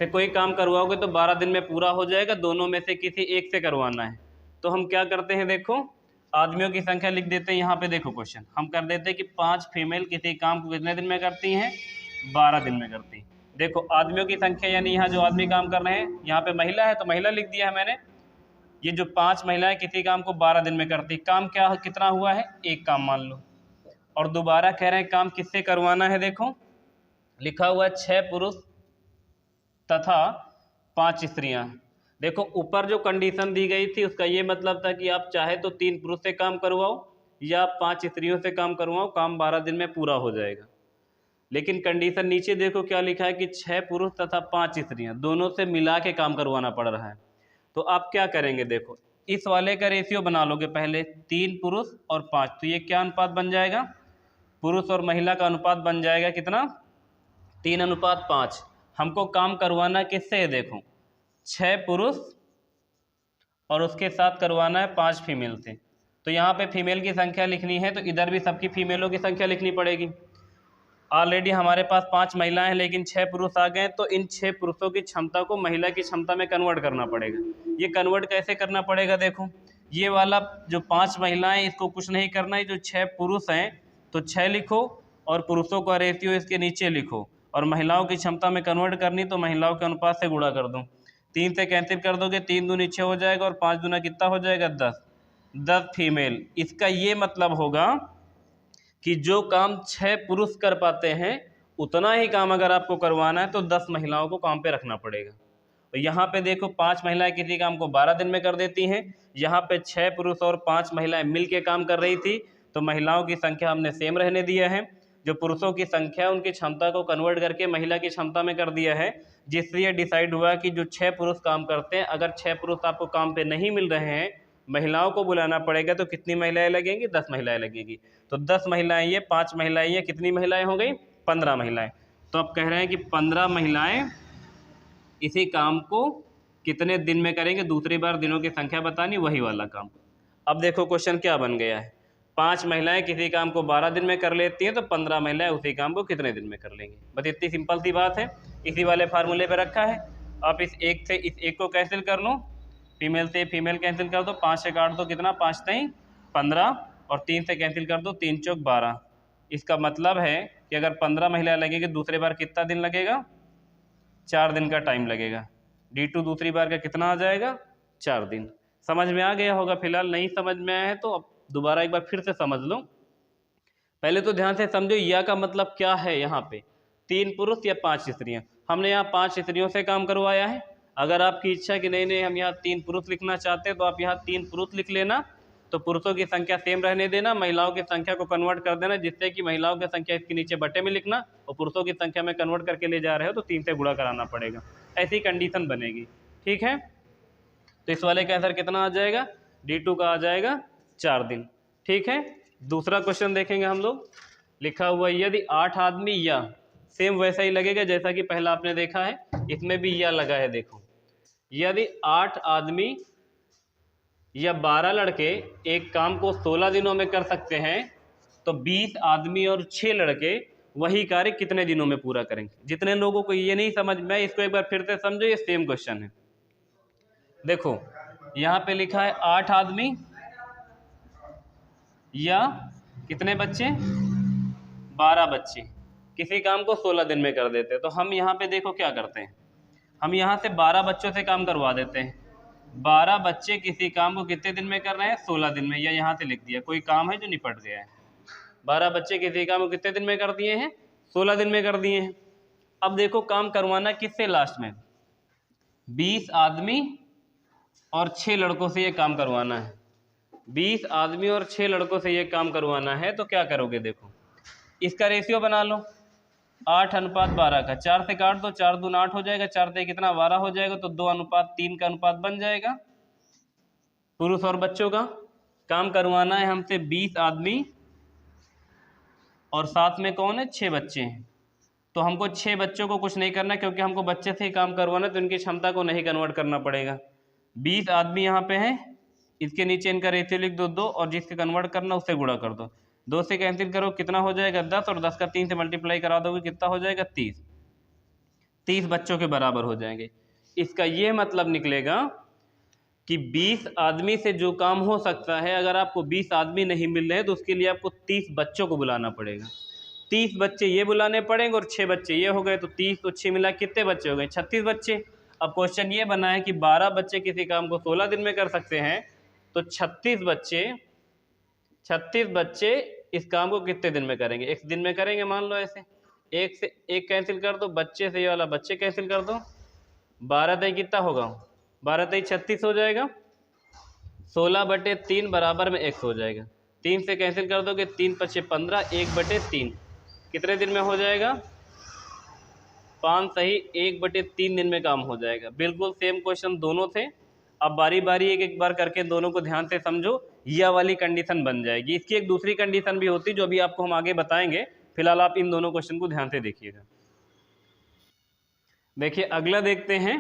से कोई काम करवाओगे तो 12 दिन में पूरा हो जाएगा, दोनों में से किसी एक से करवाना है। तो हम क्या करते हैं, देखो आदमियों की संख्या लिख देते हैं यहाँ पे। देखो क्वेश्चन हम कर देते हैं कि 5 फीमेल किसी काम को कितने दिन में करती हैं, 12 दिन में करती हैं। देखो आदमियों की संख्या यानी यहाँ जो आदमी काम कर रहे हैं, यहाँ पे महिला है तो महिला लिख दिया है मैंने। ये जो 5 महिलाएं किसी काम को 12 दिन में करती, काम क्या कितना हुआ है, एक काम मान लो। और दोबारा कह रहे हैं काम किससे करवाना है, देखो लिखा हुआ है 6 पुरुष तथा 5 स्त्रियां। देखो ऊपर जो कंडीशन दी गई थी उसका ये मतलब था कि आप चाहे तो 3 पुरुष से काम करवाओ या 5 स्त्रियों से काम करवाओ, काम 12 दिन में पूरा हो जाएगा। लेकिन कंडीशन नीचे देखो क्या लिखा है कि 6 पुरुष तथा 5 स्त्रियां, दोनों से मिला के काम करवाना पड़ रहा है। तो आप क्या करेंगे, देखो इस वाले का रेशियो बना लोगे पहले, 3 पुरुष और 5, तो ये क्या अनुपात बन जाएगा, पुरुष और महिला का अनुपात बन जाएगा कितना, 3:5। हमको काम करवाना किससे है, देखो 6 पुरुष और उसके साथ करवाना है 5 फीमेल से। तो यहाँ पे फीमेल की संख्या लिखनी है तो इधर भी सबकी फीमेलों की संख्या लिखनी पड़ेगी। ऑलरेडी हमारे पास 5 महिलाएं हैं लेकिन 6 पुरुष आ गए, तो इन 6 पुरुषों की क्षमता को महिला की क्षमता में कन्वर्ट करना पड़ेगा। ये कन्वर्ट कैसे करना पड़ेगा, देखो ये वाला जो 5 महिलाएं इसको कुछ नहीं करना है, जो 6 पुरुष हैं तो 6 लिखो और पुरुषों का रेशियो इसके नीचे लिखो, और महिलाओं की क्षमता में कन्वर्ट करनी तो महिलाओं के अनुपात से गुणा कर दो। 3 से कैंसिल कर दोगे, 3 दूनी 6 हो जाएगा और 5 दूना कितना हो जाएगा 10 फीमेल। इसका ये मतलब होगा कि जो काम 6 पुरुष कर पाते हैं उतना ही काम अगर आपको करवाना है तो 10 महिलाओं को काम पे रखना पड़ेगा। तो यहाँ पे देखो 5 महिलाएं किसी काम को 12 दिन में कर देती हैं, यहाँ पे 6 पुरुष और 5 महिलाएं मिल के काम कर रही थी, तो महिलाओं की संख्या हमने सेम रहने दिया है। जो पुरुषों की संख्या उनकी क्षमता को कन्वर्ट करके महिला की क्षमता में कर दिया है, जिससे ये डिसाइड हुआ कि जो 6 पुरुष काम करते हैं, अगर 6 पुरुष आपको काम पे नहीं मिल रहे हैं, महिलाओं को बुलाना पड़ेगा, तो कितनी महिलाएं लगेंगी, 10 महिलाएं लगेंगी। तो 10 महिलाएं ये, 5 महिलाएं ये, कितनी महिलाएं हो गई, 15 महिलाएं। तो अब कह रहे हैं कि 15 महिलाएं इसी काम को कितने दिन में करेंगे, दूसरी बार दिनों की संख्या बतानी, वही वाला काम। अब देखो क्वेश्चन क्या बन गया है, 5 महिलाएं किसी काम को 12 दिन में कर लेती हैं, तो 15 महिलाएं उसी काम को कितने दिन में कर लेंगी। बस इतनी सिंपल सी बात है, इसी वाले फार्मूले पे रखा है। आप इस एक से इस एक को कैंसिल कर लो, फीमेल से फीमेल कैंसिल कर दो, 5 से काट दो, कितना 5 नहीं 15, और 3 से कैंसिल कर दो, 3 चौक 12। इसका मतलब है कि अगर 15 महिलाएं लगेगी, दूसरे बार कितना दिन लगेगा, 4 दिन का टाइम लगेगा। D2 दूसरी बार का कितना आ जाएगा, 4 दिन। समझ में आ गया होगा। फिलहाल नहीं समझ में आया है तो अब दोबारा एक बार फिर से समझ लो। पहले तो ध्यान से समझो या का मतलब क्या है। यहाँ पे 3 पुरुष या 5 स्त्रियाँ, हमने यहाँ 5 स्त्रियों से काम करवाया है। अगर आपकी इच्छा कि नहीं हम यहाँ 3 पुरुष लिखना चाहते हैं तो आप यहाँ 3 पुरुष लिख लेना, तो पुरुषों की संख्या सेम रहने देना, महिलाओं की संख्या को कन्वर्ट कर देना, जिससे कि महिलाओं की संख्या इसके नीचे बटे में लिखना, और पुरुषों की संख्या में कन्वर्ट करके ले जा रहे हो तो 3 से गुणा कराना पड़ेगा। ऐसी कंडीशन बनेगी। ठीक है, तो इस वाले का आंसर कितना आ जाएगा, D2 का आ जाएगा 4 दिन। ठीक है, दूसरा क्वेश्चन देखेंगे हम लोग। लिखा हुआ यदि 8 आदमी या, सेम वैसा ही लगेगा जैसा कि पहला आपने देखा है, इसमें भी या लगा है। देखो, यदि 8 आदमी या 12 लड़के एक काम को 16 दिनों में कर सकते हैं तो 20 आदमी और 6 लड़के वही कार्य कितने दिनों में पूरा करेंगे। जितने लोगों को ये नहीं समझ में, इसको एक बार फिर से समझो, ये सेम क्वेश्चन है। देखो यहाँ पे लिखा है 8 आदमी या कितने बच्चे, 12 बच्चे किसी काम को 16 दिन में कर देते हैं। तो हम यहाँ पे देखो क्या करते हैं, हम यहाँ से 12 बच्चों से काम करवा देते हैं। 12 बच्चे किसी काम को कितने दिन में कर रहे हैं, 16 दिन में, या यहाँ से लिख दिया कोई काम है जो निपट गया है। 12 बच्चे किसी काम को कितने दिन में कर दिए हैं, 16 दिन में कर दिए हैं। अब देखो काम करवाना किससे, लास्ट में 20 आदमी और 6 लड़कों से ये काम करवाना है। 20 आदमी और 6 लड़कों से ये काम करवाना है, तो क्या करोगे, देखो इसका रेशियो बना लो, 8:12 का, 4 से काट दो, 4 दूनी 8 हो जाएगा, 4 से कितना 12 हो जाएगा, तो 2:3 का अनुपात बन जाएगा। पुरुष और बच्चों का काम करवाना है हमसे 20 आदमी और साथ में कौन है, 6 बच्चे हैं। तो हमको 6 बच्चों को कुछ नहीं करना क्योंकि हमको बच्चे से ही काम करवाना, तो इनकी क्षमता को नहीं कन्वर्ट करना पड़ेगा। 20 आदमी यहाँ पे हैं, इसके नीचे इनका रेशियो लिख दो 2, और जिससे कन्वर्ट करना उससे गुणा कर दो। 2 से कैंसिल करो, कितना हो जाएगा 10, और 10 का 3 से मल्टीप्लाई करा दोगे कितना हो जाएगा 30। 30 बच्चों के बराबर हो जाएंगे। इसका ये मतलब निकलेगा कि 20 आदमी से जो काम हो सकता है, अगर आपको 20 आदमी नहीं मिल रहे हैं तो उसके लिए आपको 30 बच्चों को बुलाना पड़ेगा। 30 बच्चे ये बुलाने पड़ेंगे और 6 बच्चे ये हो गए, तो 30 तो 6 मिला कितने बच्चे हो गए, 36 बच्चे। अब क्वेश्चन ये बना है कि 12 बच्चे किसी काम को 16 दिन में कर सकते हैं, तो 36 बच्चे इस काम को कितने दिन में करेंगे, एक दिन में करेंगे। मान लो ऐसे, एक से एक कैंसिल कर दो, बच्चे से ये वाला बच्चे कैंसिल कर दो, 12 तय कितना होगा, 12 तय 36 हो जाएगा, 16/3 बराबर में x हो जाएगा। 3 से कैंसिल कर दोगे, 3 × 5 = 15, 1/3 कितने दिन में हो जाएगा, 5 सही 1/3 दिन में काम हो जाएगा। बिल्कुल सेम क्वेश्चन दोनों थे। अब बारी बारी एक एक बार करके दोनों को ध्यान से समझो, यह वाली कंडीशन बन जाएगी। इसकी एक दूसरी कंडीशन भी होती है जो अभी आपको हम आगे बताएंगे, फिलहाल आप इन दोनों क्वेश्चन को ध्यान से देखिएगा। देखिए अगला देखते हैं।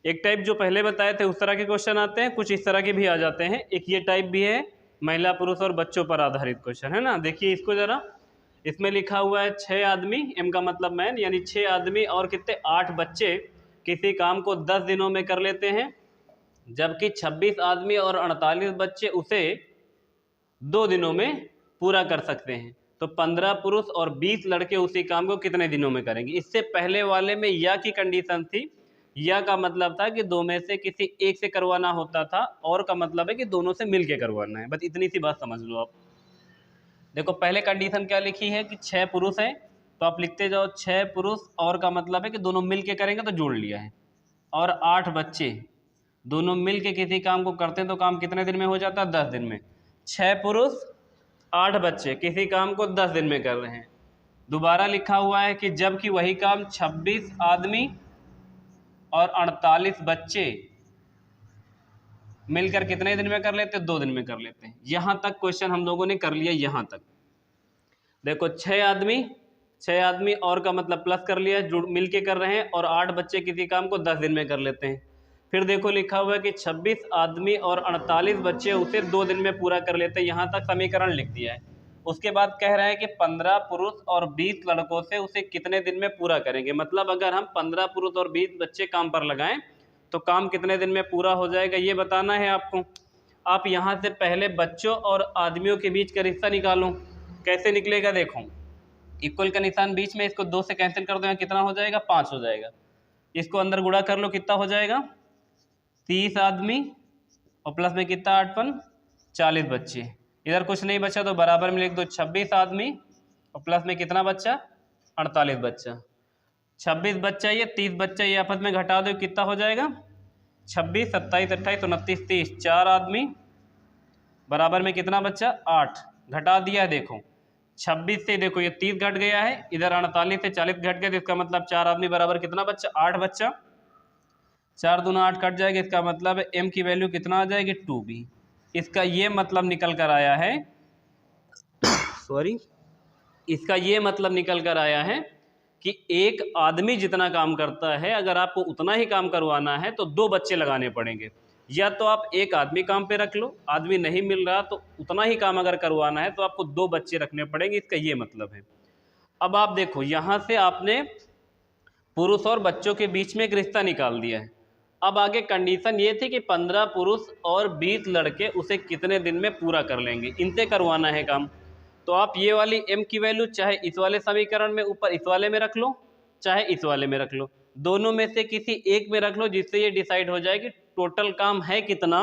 एक टाइप जो पहले बताए थे उस तरह के क्वेश्चन आते हैं, कुछ इस तरह के भी आ जाते हैं। एक ये टाइप भी है, महिला पुरुष और बच्चों पर आधारित क्वेश्चन है ना। देखिए इसको जरा, इसमें लिखा हुआ है 6 आदमी, एम का मतलब मैन, यानी 6 आदमी और कितने 8 बच्चे किसी काम को 10 दिनों में कर लेते हैं, जबकि 26 आदमी और 48 बच्चे उसे 2 दिनों में पूरा कर सकते हैं। तो 15 पुरुष और 20 लड़के उसी काम को कितने दिनों में करेंगे। इससे पहले वाले में या की कंडीशन थी, या का मतलब था कि 2 में से किसी एक से करवाना होता था, और का मतलब है कि दोनों से मिलके करवाना है। बस इतनी सी बात समझ लो आप। देखो पहले कंडीशन क्या लिखी है कि 6 पुरुष हैं, तो आप लिखते जाओ 6 पुरुष, और का मतलब है कि दोनों मिल के करेंगे तो जोड़ लिया है, और 8 बच्चे दोनों मिल के किसी काम को करते हैं तो काम कितने दिन में हो जाता है, 10 दिन में। 6 पुरुष 8 बच्चे किसी काम को 10 दिन में कर रहे हैं। दोबारा लिखा हुआ है कि जबकि वही काम 26 आदमी और 48 बच्चे मिलकर कितने दिन में कर लेते हैं, 2 दिन में कर लेते हैं। यहाँ तक क्वेश्चन हम लोगों ने कर लिया। यहाँ तक देखो 6 आदमी और का मतलब प्लस कर लिया, जुड़ मिल के कर रहे हैं, और 8 बच्चे किसी काम को 10 दिन में कर लेते हैं। फिर देखो लिखा हुआ है कि 26 आदमी और 48 बच्चे उसे 2 दिन में पूरा कर लेते हैं। यहाँ तक समीकरण लिख दिया है। उसके बाद कह रहे हैं कि 15 पुरुष और 20 लड़कों से उसे कितने दिन में पूरा करेंगे। मतलब अगर हम 15 पुरुष और 20 बच्चे काम पर लगाएं तो काम कितने दिन में पूरा हो जाएगा, ये बताना है आपको। आप यहाँ से पहले बच्चों और आदमियों के बीच का रिश्ता निकालो। कैसे निकलेगा, देखो इक्वल का निशान बीच में, इसको 2 से कैंसिल कर दो, कितना हो जाएगा 5 हो जाएगा। इसको अंदर गुणा कर लो, कितना हो जाएगा 30 आदमी और प्लस में कितना 8 × 40 बच्चे। इधर कुछ नहीं बचा तो बराबर में लिख दो 26 आदमी और प्लस में कितना बच्चा 48 बच्चा। 26 बच्चा ये 30 बच्चा ये आपस में घटा दो, कितना हो जाएगा 26, 27, 28, 29, 30, 4 आदमी बराबर में कितना बच्चा 8, घटा दिया। देखो 26 से देखो ये 30 घट गया है, इधर 48 से 40 घट गया, तो इसका मतलब 4 आदमी बराबर कितना बच्चा 8 बच्चा। 4 दूना 8 कट जाएगा, इसका मतलब है m की वैल्यू कितना आ जाएगी 2b। इसका ये मतलब निकल कर आया है सॉरी, इसका ये मतलब निकल कर आया है कि एक आदमी जितना काम करता है, अगर आपको उतना ही काम करवाना है तो 2 बच्चे लगाने पड़ेंगे। या तो आप एक आदमी काम पे रख लो, आदमी नहीं मिल रहा तो उतना ही काम अगर करवाना है तो आपको 2 बच्चे रखने पड़ेंगे, इसका ये मतलब है। अब आप देखो यहाँ से आपने पुरुष और बच्चों के बीच में एक रिश्ता निकाल दिया है। अब आगे कंडीशन ये थी कि 15 पुरुष और 20 लड़के उसे कितने दिन में पूरा कर लेंगे, इनसे करवाना है काम। तो आप ये वाली m की वैल्यू चाहे इस वाले समीकरण में ऊपर इस वाले में रख लो, चाहे इस वाले में रख लो, दोनों में से किसी एक में रख लो, जिससे ये डिसाइड हो जाए कि टोटल काम है कितना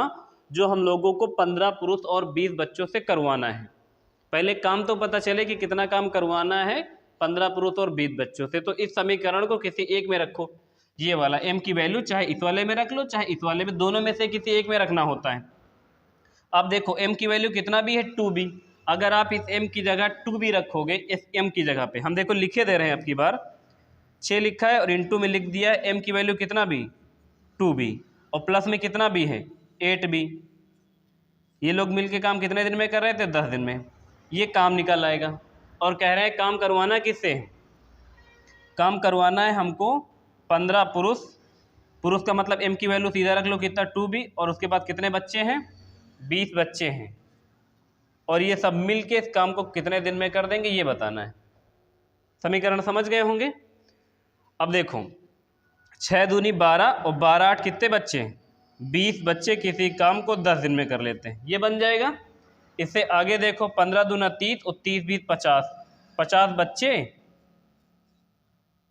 जो हम लोगों को 15 पुरुष और 20 बच्चों से करवाना है। पहले काम तो पता चले कि कितना काम करवाना है 15 पुरुष और 20 बच्चों से। तो इस समीकरण को किसी एक में रखो, ये वाला m की वैल्यू चाहे इस वाले में रख लो चाहे इस वाले में, दोनों में से किसी एक में रखना होता है। अब देखो m की वैल्यू कितना भी है 2b, अगर आप इस m की जगह 2b रखोगे, इस m की जगह पे हम देखो लिखे दे रहे हैं, अब की बार 6 लिखा है और इनटू में लिख दिया है। m की वैल्यू कितना भी 2b और प्लस में कितना b है 8b। ये लोग मिलके काम कितने दिन में कर रहे थे 10 दिन में, ये काम निकल आएगा। और कह रहे हैं काम करवाना किससे है, काम करवाना है हमको 15 पुरुष, पुरुष का मतलब m की वैल्यू सीधा रख लो कितना 2b, और उसके बाद कितने बच्चे हैं 20 बच्चे हैं, और ये सब मिलके इस काम को कितने दिन में कर देंगे ये बताना है। समीकरण समझ गए होंगे। अब देखो 6 दूनी 12 और 12 8 कितने बच्चे हैं 20 बच्चे किसी काम को 10 दिन में कर लेते हैं, ये बन जाएगा। इससे आगे देखो 15 दूना 30 और 30 20 50, 50 बच्चे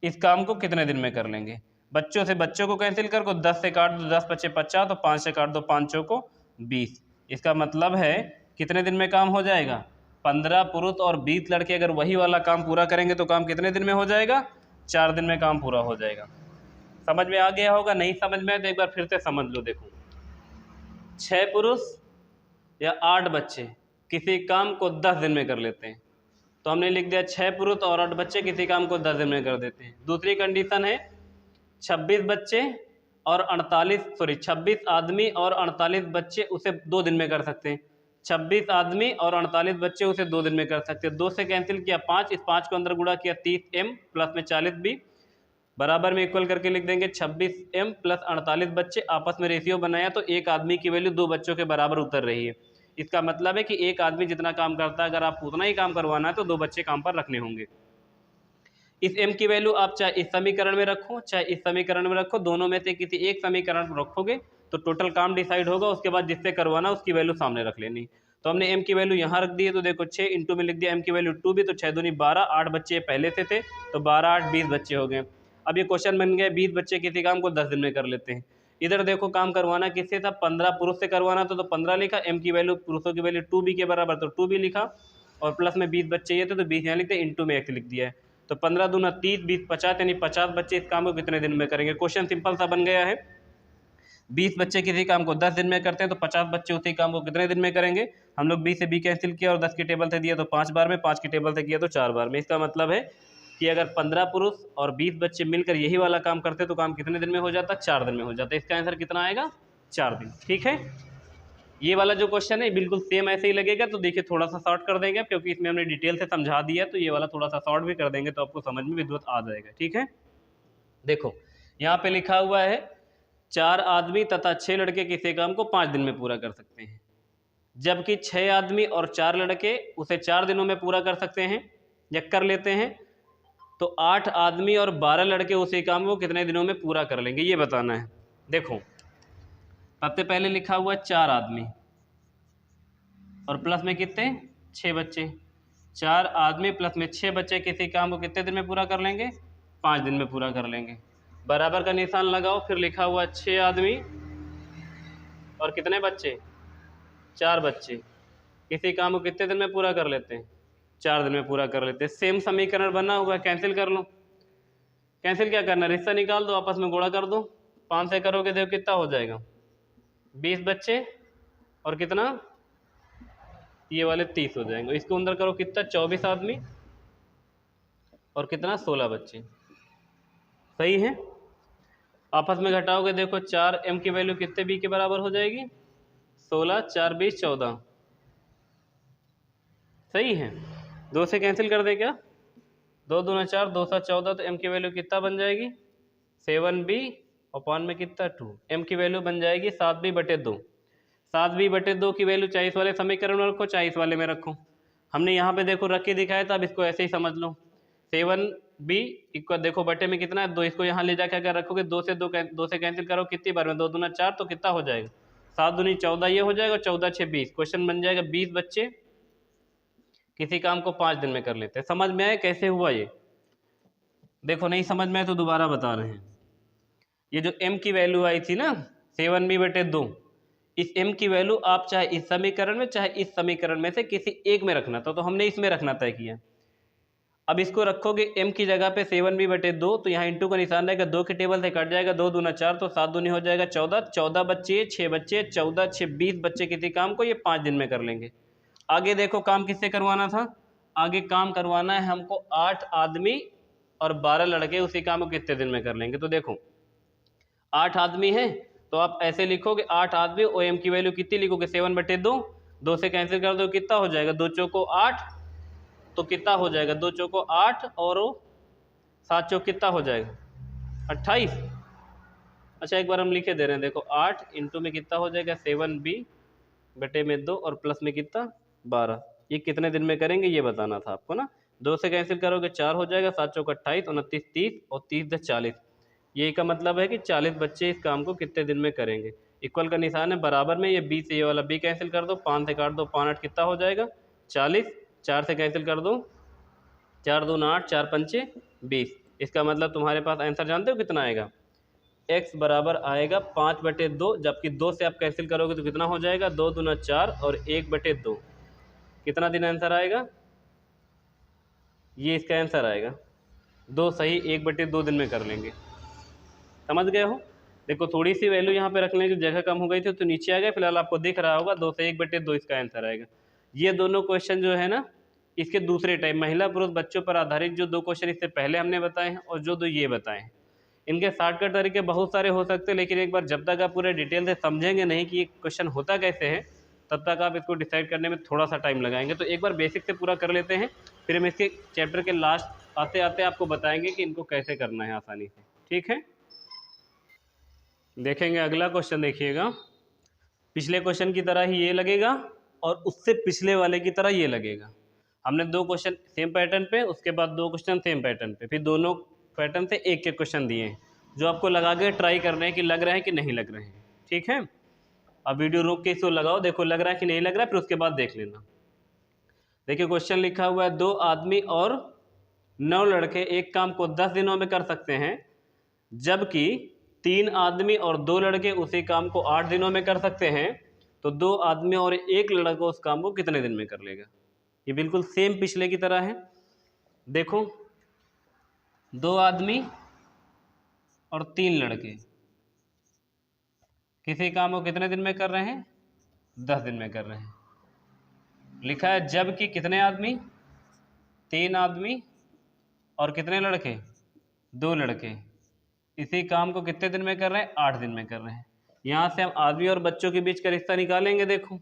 इस काम को कितने दिन में कर लेंगे। बच्चों से बच्चों को कैंसिल कर को 10 से काट दो 10 बच्चे 50 और 5 से काट दो 5 को 20, इसका मतलब है कितने दिन में काम हो जाएगा 15 पुरुष और 20 लड़के अगर वही वाला काम पूरा करेंगे तो काम कितने दिन में हो जाएगा 4 दिन में काम पूरा हो जाएगा। समझ में आ गया होगा, नहीं समझ में आए तो एक बार फिर से समझ लो। देखो 6 पुरुष या 8 बच्चे किसी काम को 10 दिन में कर लेते हैं, तो हमने लिख दिया 6 पुरुष और 8 बच्चे किसी काम को 10 दिन में कर देते हैं। दूसरी कंडीशन है 26 बच्चे और 26 आदमी और 48 बच्चे उसे 2 दिन में कर सकते हैं। 26 आदमी और 48 बच्चे उसे 2 दिन में कर सकते हैं। 2 से कैंसिल किया 5, इस 5 को अंदर गुणा किया 30m प्लस में 40b, बराबर में इक्वल करके लिख देंगे 26m प्लस 48 बच्चे, आपस में रेशियो बनाया तो एक आदमी की वैल्यू 2 बच्चों के बराबर उतर रही है। इसका मतलब है कि एक आदमी जितना काम करता है अगर आप उतना ही काम करवाना है तो 2 बच्चे काम पर रखने होंगे। इस m की वैल्यू आप चाहे इस समीकरण में रखो चाहे इस समीकरण में रखो, दोनों में से किसी एक समीकरण में रखोगे तो टोटल काम डिसाइड होगा, उसके बाद जिससे करवाना उसकी वैल्यू सामने रख लेनी। तो हमने m की वैल्यू यहाँ रख दी है, तो देखो 6 इंटू में लिख दिया m की वैल्यू 2b, तो 6 दूनी 12, 8 बच्चे पहले से थे तो 12 8 20 बच्चे हो गए। अब ये क्वेश्चन बन गया 20 बच्चे किसी काम को 10 दिन में कर लेते हैं। इधर देखो काम करवाना किससे था 15 पुरुष से करवाना था तो 15 लिखा, m की वैल्यू पुरुषों की वैल्यू 2b के बराबर तो 2b लिखा, और प्लस में 20 बच्चे ये थे तो 20 यहाँ लिखते इंटू में x लिख दिया है। तो 15 दूना 30 20 50, यानी 50 बच्चे इस काम को कितने दिन में करेंगे। क्वेश्चन सिंपल सा बन गया है। 20 बच्चे किसी काम को 10 दिन में करते हैं तो 50 बच्चे उसी काम को कितने दिन में करेंगे। हम लोग 20 से b कैंसिल किया और 10 की टेबल से दिया तो 5 बार में, 5 की टेबल से किया तो 4 बार में। इसका मतलब है कि अगर 15 पुरुष और 20 बच्चे मिलकर यही वाला काम करते तो काम कितने दिन में हो जाता 4 दिन में हो जाता। इसका आंसर कितना आएगा 4 दिन। ठीक है, ये वाला जो क्वेश्चन है बिल्कुल सेम ऐसे ही लगेगा, तो देखिए थोड़ा सा शॉर्ट कर देंगे क्योंकि इसमें हमने डिटेल से समझा दिया, तो ये वाला थोड़ा सा शॉर्ट भी कर देंगे तो आपको समझ में विद्वत आ जाएगा। ठीक है, देखो यहाँ पे लिखा हुआ है 4 आदमी तथा 6 लड़के किसी काम को 5 दिन में पूरा कर सकते हैं, जबकि 6 आदमी और 4 लड़के उसे 4 दिनों में पूरा कर सकते हैं या कर लेते हैं। तो 8 आदमी और 12 लड़के उसी काम को कितने दिनों में पूरा कर लेंगे ये बताना है। देखो सबसे पहले लिखा हुआ 4 आदमी और प्लस में कितने 6 बच्चे, 4 आदमी प्लस में 6 बच्चे किसी काम को कितने दिन में पूरा कर लेंगे 5 दिन में पूरा कर लेंगे। बराबर का निशान लगाओ, फिर लिखा हुआ 6 आदमी और कितने बच्चे 4 बच्चे किसी काम को कितने दिन में पूरा कर लेते हैं 4 दिन में पूरा कर लेते हैं। सेम समीकरण बना हुआ है, कैंसिल कर लो। कैंसिल क्या करना, रिश्ता निकाल दो, आपस में गुणा कर दो। 5 से करोगे देखो कितना हो जाएगा 20 बच्चे और कितना ये वाले 30 हो जाएंगे। इसको अंदर करो कितना 24 आदमी और कितना 16 बच्चे। सही है। आपस में घटाओगे, देखो 4m की वैल्यू कितने b के बराबर हो जाएगी? 16, 4 20 14। सही है, 2 से कैंसिल कर दे क्या? 2 दूना 4, 2 7 14, तो m की वैल्यू कितना बन जाएगी? 7b अपॉन में कितना 2। m की वैल्यू बन जाएगी 7b/2। 7b/2 की वैल्यू चाहे इस वाले समीकरण में रखो चाहे इस वाले में रखो। हमने यहाँ पे देखो रख के दिखाया था, अब इसको ऐसे ही समझ लो। 7b इक्वल देखो बटे में कितना है 2, इसको यहाँ ले जाकर अगर रखोगे 2 से कैंसिल करो कितनी बार में? 2 दूना 4, तो कितना हो जाएगा? 7 दूनी 14 ये हो जाएगा, 14 6 20। क्वेश्चन बन जाएगा 20 बच्चे किसी काम को 5 दिन में कर लेते हैं। समझ में आए कैसे हुआ ये? देखो नहीं समझ में आए तो दोबारा बता रहे हैं। ये जो m की वैल्यू आई थी ना 7b/2, इस m की वैल्यू आप चाहे इस समीकरण में चाहे इस समीकरण में से किसी एक में रखना था, तो हमने इसमें रखना तय किया। अब इसको रखोगे m की जगह पे 7b/2, तो यहाँ इंटू का निशान रहेगा, 2 के टेबल से कट जाएगा, 2 दूना 4, तो 7 दूनी हो जाएगा 14। 14 बच्चे 6 बच्चे 14 6 20 बच्चे किसी काम को ये 5 दिन में कर लेंगे। आगे देखो काम किससे करवाना था? आगे काम करवाना है हमको 8 आदमी और 12 लड़के उसी काम को कितने दिन में कर लेंगे। तो देखो 8 आदमी हैं तो आप ऐसे लिखोगे 8 आदमी और m की वैल्यू कितनी लिखोगे? 7/2। 2 से कैंसिल कर दो कितना हो जाएगा? 2 चौको 8, तो कितना हो जाएगा? 2 चौको 8 और 7 चौक कितना हो जाएगा? 28। अच्छा एक बार हम लिखे दे रहे हैं, देखो 8 इंटू में कितना हो जाएगा? 7b/2 और प्लस में कितना? 12। ये कितने दिन में करेंगे ये बताना था आपको ना। 2 से कैंसिल करोगे 4 हो जाएगा, 7 चौक 28, 29 30 और 30 10 40। ये का मतलब है कि 40 बच्चे इस काम को कितने दिन में करेंगे। इक्वल का निशान है, बराबर में ये b से ये वाला b कैंसिल कर दो, 5 से काट दो, 5 8 कितना हो जाएगा? 40। 4 से कैंसिल कर दो, 4 2 8, 4 5 20। इसका मतलब तुम्हारे पास आंसर जानते हो कितना आएगा? x बराबर आएगा 5/2, जबकि 2 से आप कैंसिल करोगे तो कितना हो जाएगा? 2 दूना 4 और 1/2। कितना दिन आंसर आएगा? ये इसका आंसर आएगा 2 सही 1/2 दिन में कर लेंगे। समझ गए हो? देखो थोड़ी सी वैल्यू यहाँ पे रखने की जगह कम हो गई थी तो नीचे आ गए, फिलहाल आपको दिख रहा होगा 2 से 1/2 इसका आंसर आएगा। ये दोनों क्वेश्चन जो है ना इसके दूसरे टाइप महिला पुरुष बच्चों पर आधारित जो 2 क्वेश्चन इससे पहले हमने बताए हैं और जो 2 ये बताए हैं, इनके शॉर्टकट तरीके बहुत सारे हो सकते हैं, लेकिन एक बार जब तक आप पूरे डिटेल से समझेंगे नहीं कि ये क्वेश्चन होता कैसे है तब तक आप इसको डिसाइड करने में थोड़ा सा टाइम लगाएंगे। तो एक बार बेसिक से पूरा कर लेते हैं, फिर हम इसके चैप्टर के लास्ट आते आते आपको बताएंगे कि इनको कैसे करना है आसानी से। ठीक है, देखेंगे अगला क्वेश्चन। देखिएगा पिछले क्वेश्चन की तरह ही ये लगेगा और उससे पिछले वाले की तरह ये लगेगा। हमने 2 क्वेश्चन सेम पैटर्न पे, उसके बाद 2 क्वेश्चन सेम पैटर्न पे, फिर दोनों पैटर्न से एक एक क्वेश्चन दिए हैं जो आपको लगा के ट्राई करने हैं कि लग रहे हैं कि नहीं लग रहे हैं। ठीक है, अब वीडियो रोक के इसको लगाओ, देखो लग रहा है कि नहीं लग रहा है, फिर उसके बाद देख लेना। देखिए क्वेश्चन लिखा हुआ है 2 आदमी और 9 लड़के एक काम को 10 दिनों में कर सकते हैं, जबकि 3 आदमी और 2 लड़के उसी काम को 8 दिनों में कर सकते हैं। तो 2 आदमी और 1 लड़का उस काम को कितने दिन में कर लेगा? ये बिल्कुल सेम पिछले की तरह है। देखो 2 आदमी और 3 लड़के किसी काम को कितने दिन में कर रहे हैं? 10 दिन में कर रहे हैं। लिखा है जबकि कितने आदमी? 3 आदमी और कितने लड़के? 2 लड़के इसी काम को कितने दिन में कर रहे हैं? 8 दिन में कर रहे हैं। यहाँ से हम आदमी और बच्चों के बीच का रिश्ता निकालेंगे। देखो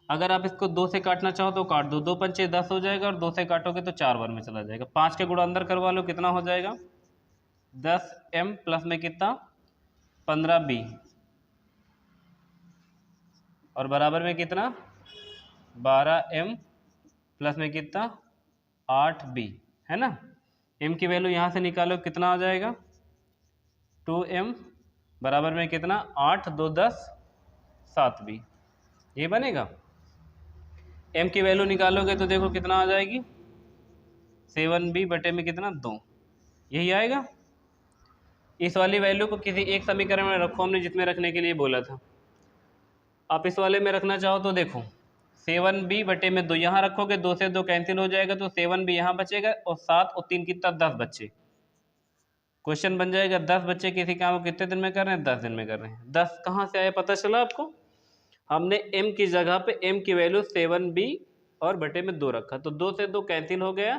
अगर आप इसको 2 से काटना चाहो तो काट दो, 2 पंचे 10 हो जाएगा और 2 से काटोगे तो 4 बार में चला जाएगा। 5 के गुणा अंदर करवा लो, कितना हो जाएगा? 10m प्लस में कितना? 15b और बराबर में कितना? 12m प्लस में कितना? 8b, है ना। m की वैल्यू यहाँ से निकालो, कितना आ जाएगा? 2m बराबर में कितना? 8 2 10 7b, ये बनेगा। m की वैल्यू निकालोगे तो देखो कितना आ जाएगी? 7b बटे में कितना? 2, यही आएगा। इस वाली वैल्यू को किसी एक समीकरण में रखो, हमने जिसमें रखने के लिए बोला था। आप इस वाले में रखना चाहो तो देखो 7b बटे में 2 यहाँ रखोगे, 2 से 2 कैंसिल हो जाएगा तो 7b यहाँ बचेगा और 7 और 3 कितना? 10 बच्चे। क्वेश्चन बन जाएगा 10 बच्चे किसी काम को कितने दिन में कर रहे हैं? 10 दिन में कर रहे हैं। 10 कहाँ से आया पता चला आपको? हमने m की जगह पे m की वैल्यू 7b और बटे में 2 रखा, तो 2 से 2 कैंसिल हो गया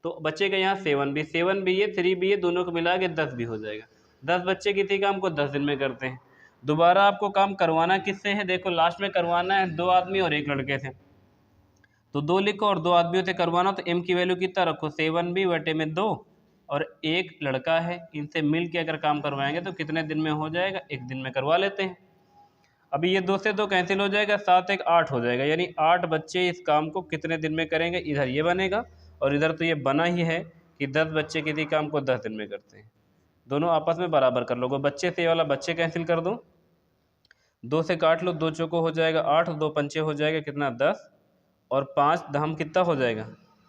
तो बचेगा यहाँ 7b। 7b ये 3b ये दोनों को मिला के 10b हो जाएगा। 10 बच्चे किसी काम को 10 दिन में करते हैं। दोबारा आपको काम करवाना किससे है, देखो लास्ट में करवाना है 2 आदमी और 1 लड़के से, तो 2 लिखो और 2 आदमियों से करवाना, तो m की वैल्यू कितना रखो 7b/2 और 1 लड़का है, इनसे मिल के अगर काम करवाएंगे तो कितने दिन में हो जाएगा, 1 दिन में करवा लेते हैं। अभी ये 2 से 2 कैंसिल हो जाएगा, 7 1 8 हो जाएगा, यानी 8 बच्चे इस काम को कितने दिन में करेंगे, इधर ये बनेगा और इधर तो ये बना ही है कि 10 बच्चे किसी काम को 10 दिन में करते हैं। दोनों आपस में बराबर कर लो, बच्चे से ये वाला बच्चे कैंसिल कर दो, 2 से काट लो, 2 चौको हो जाएगा 8, 2 पंचे हो जाएगा कितना 10 और 5 दहम कितना हो जाएगा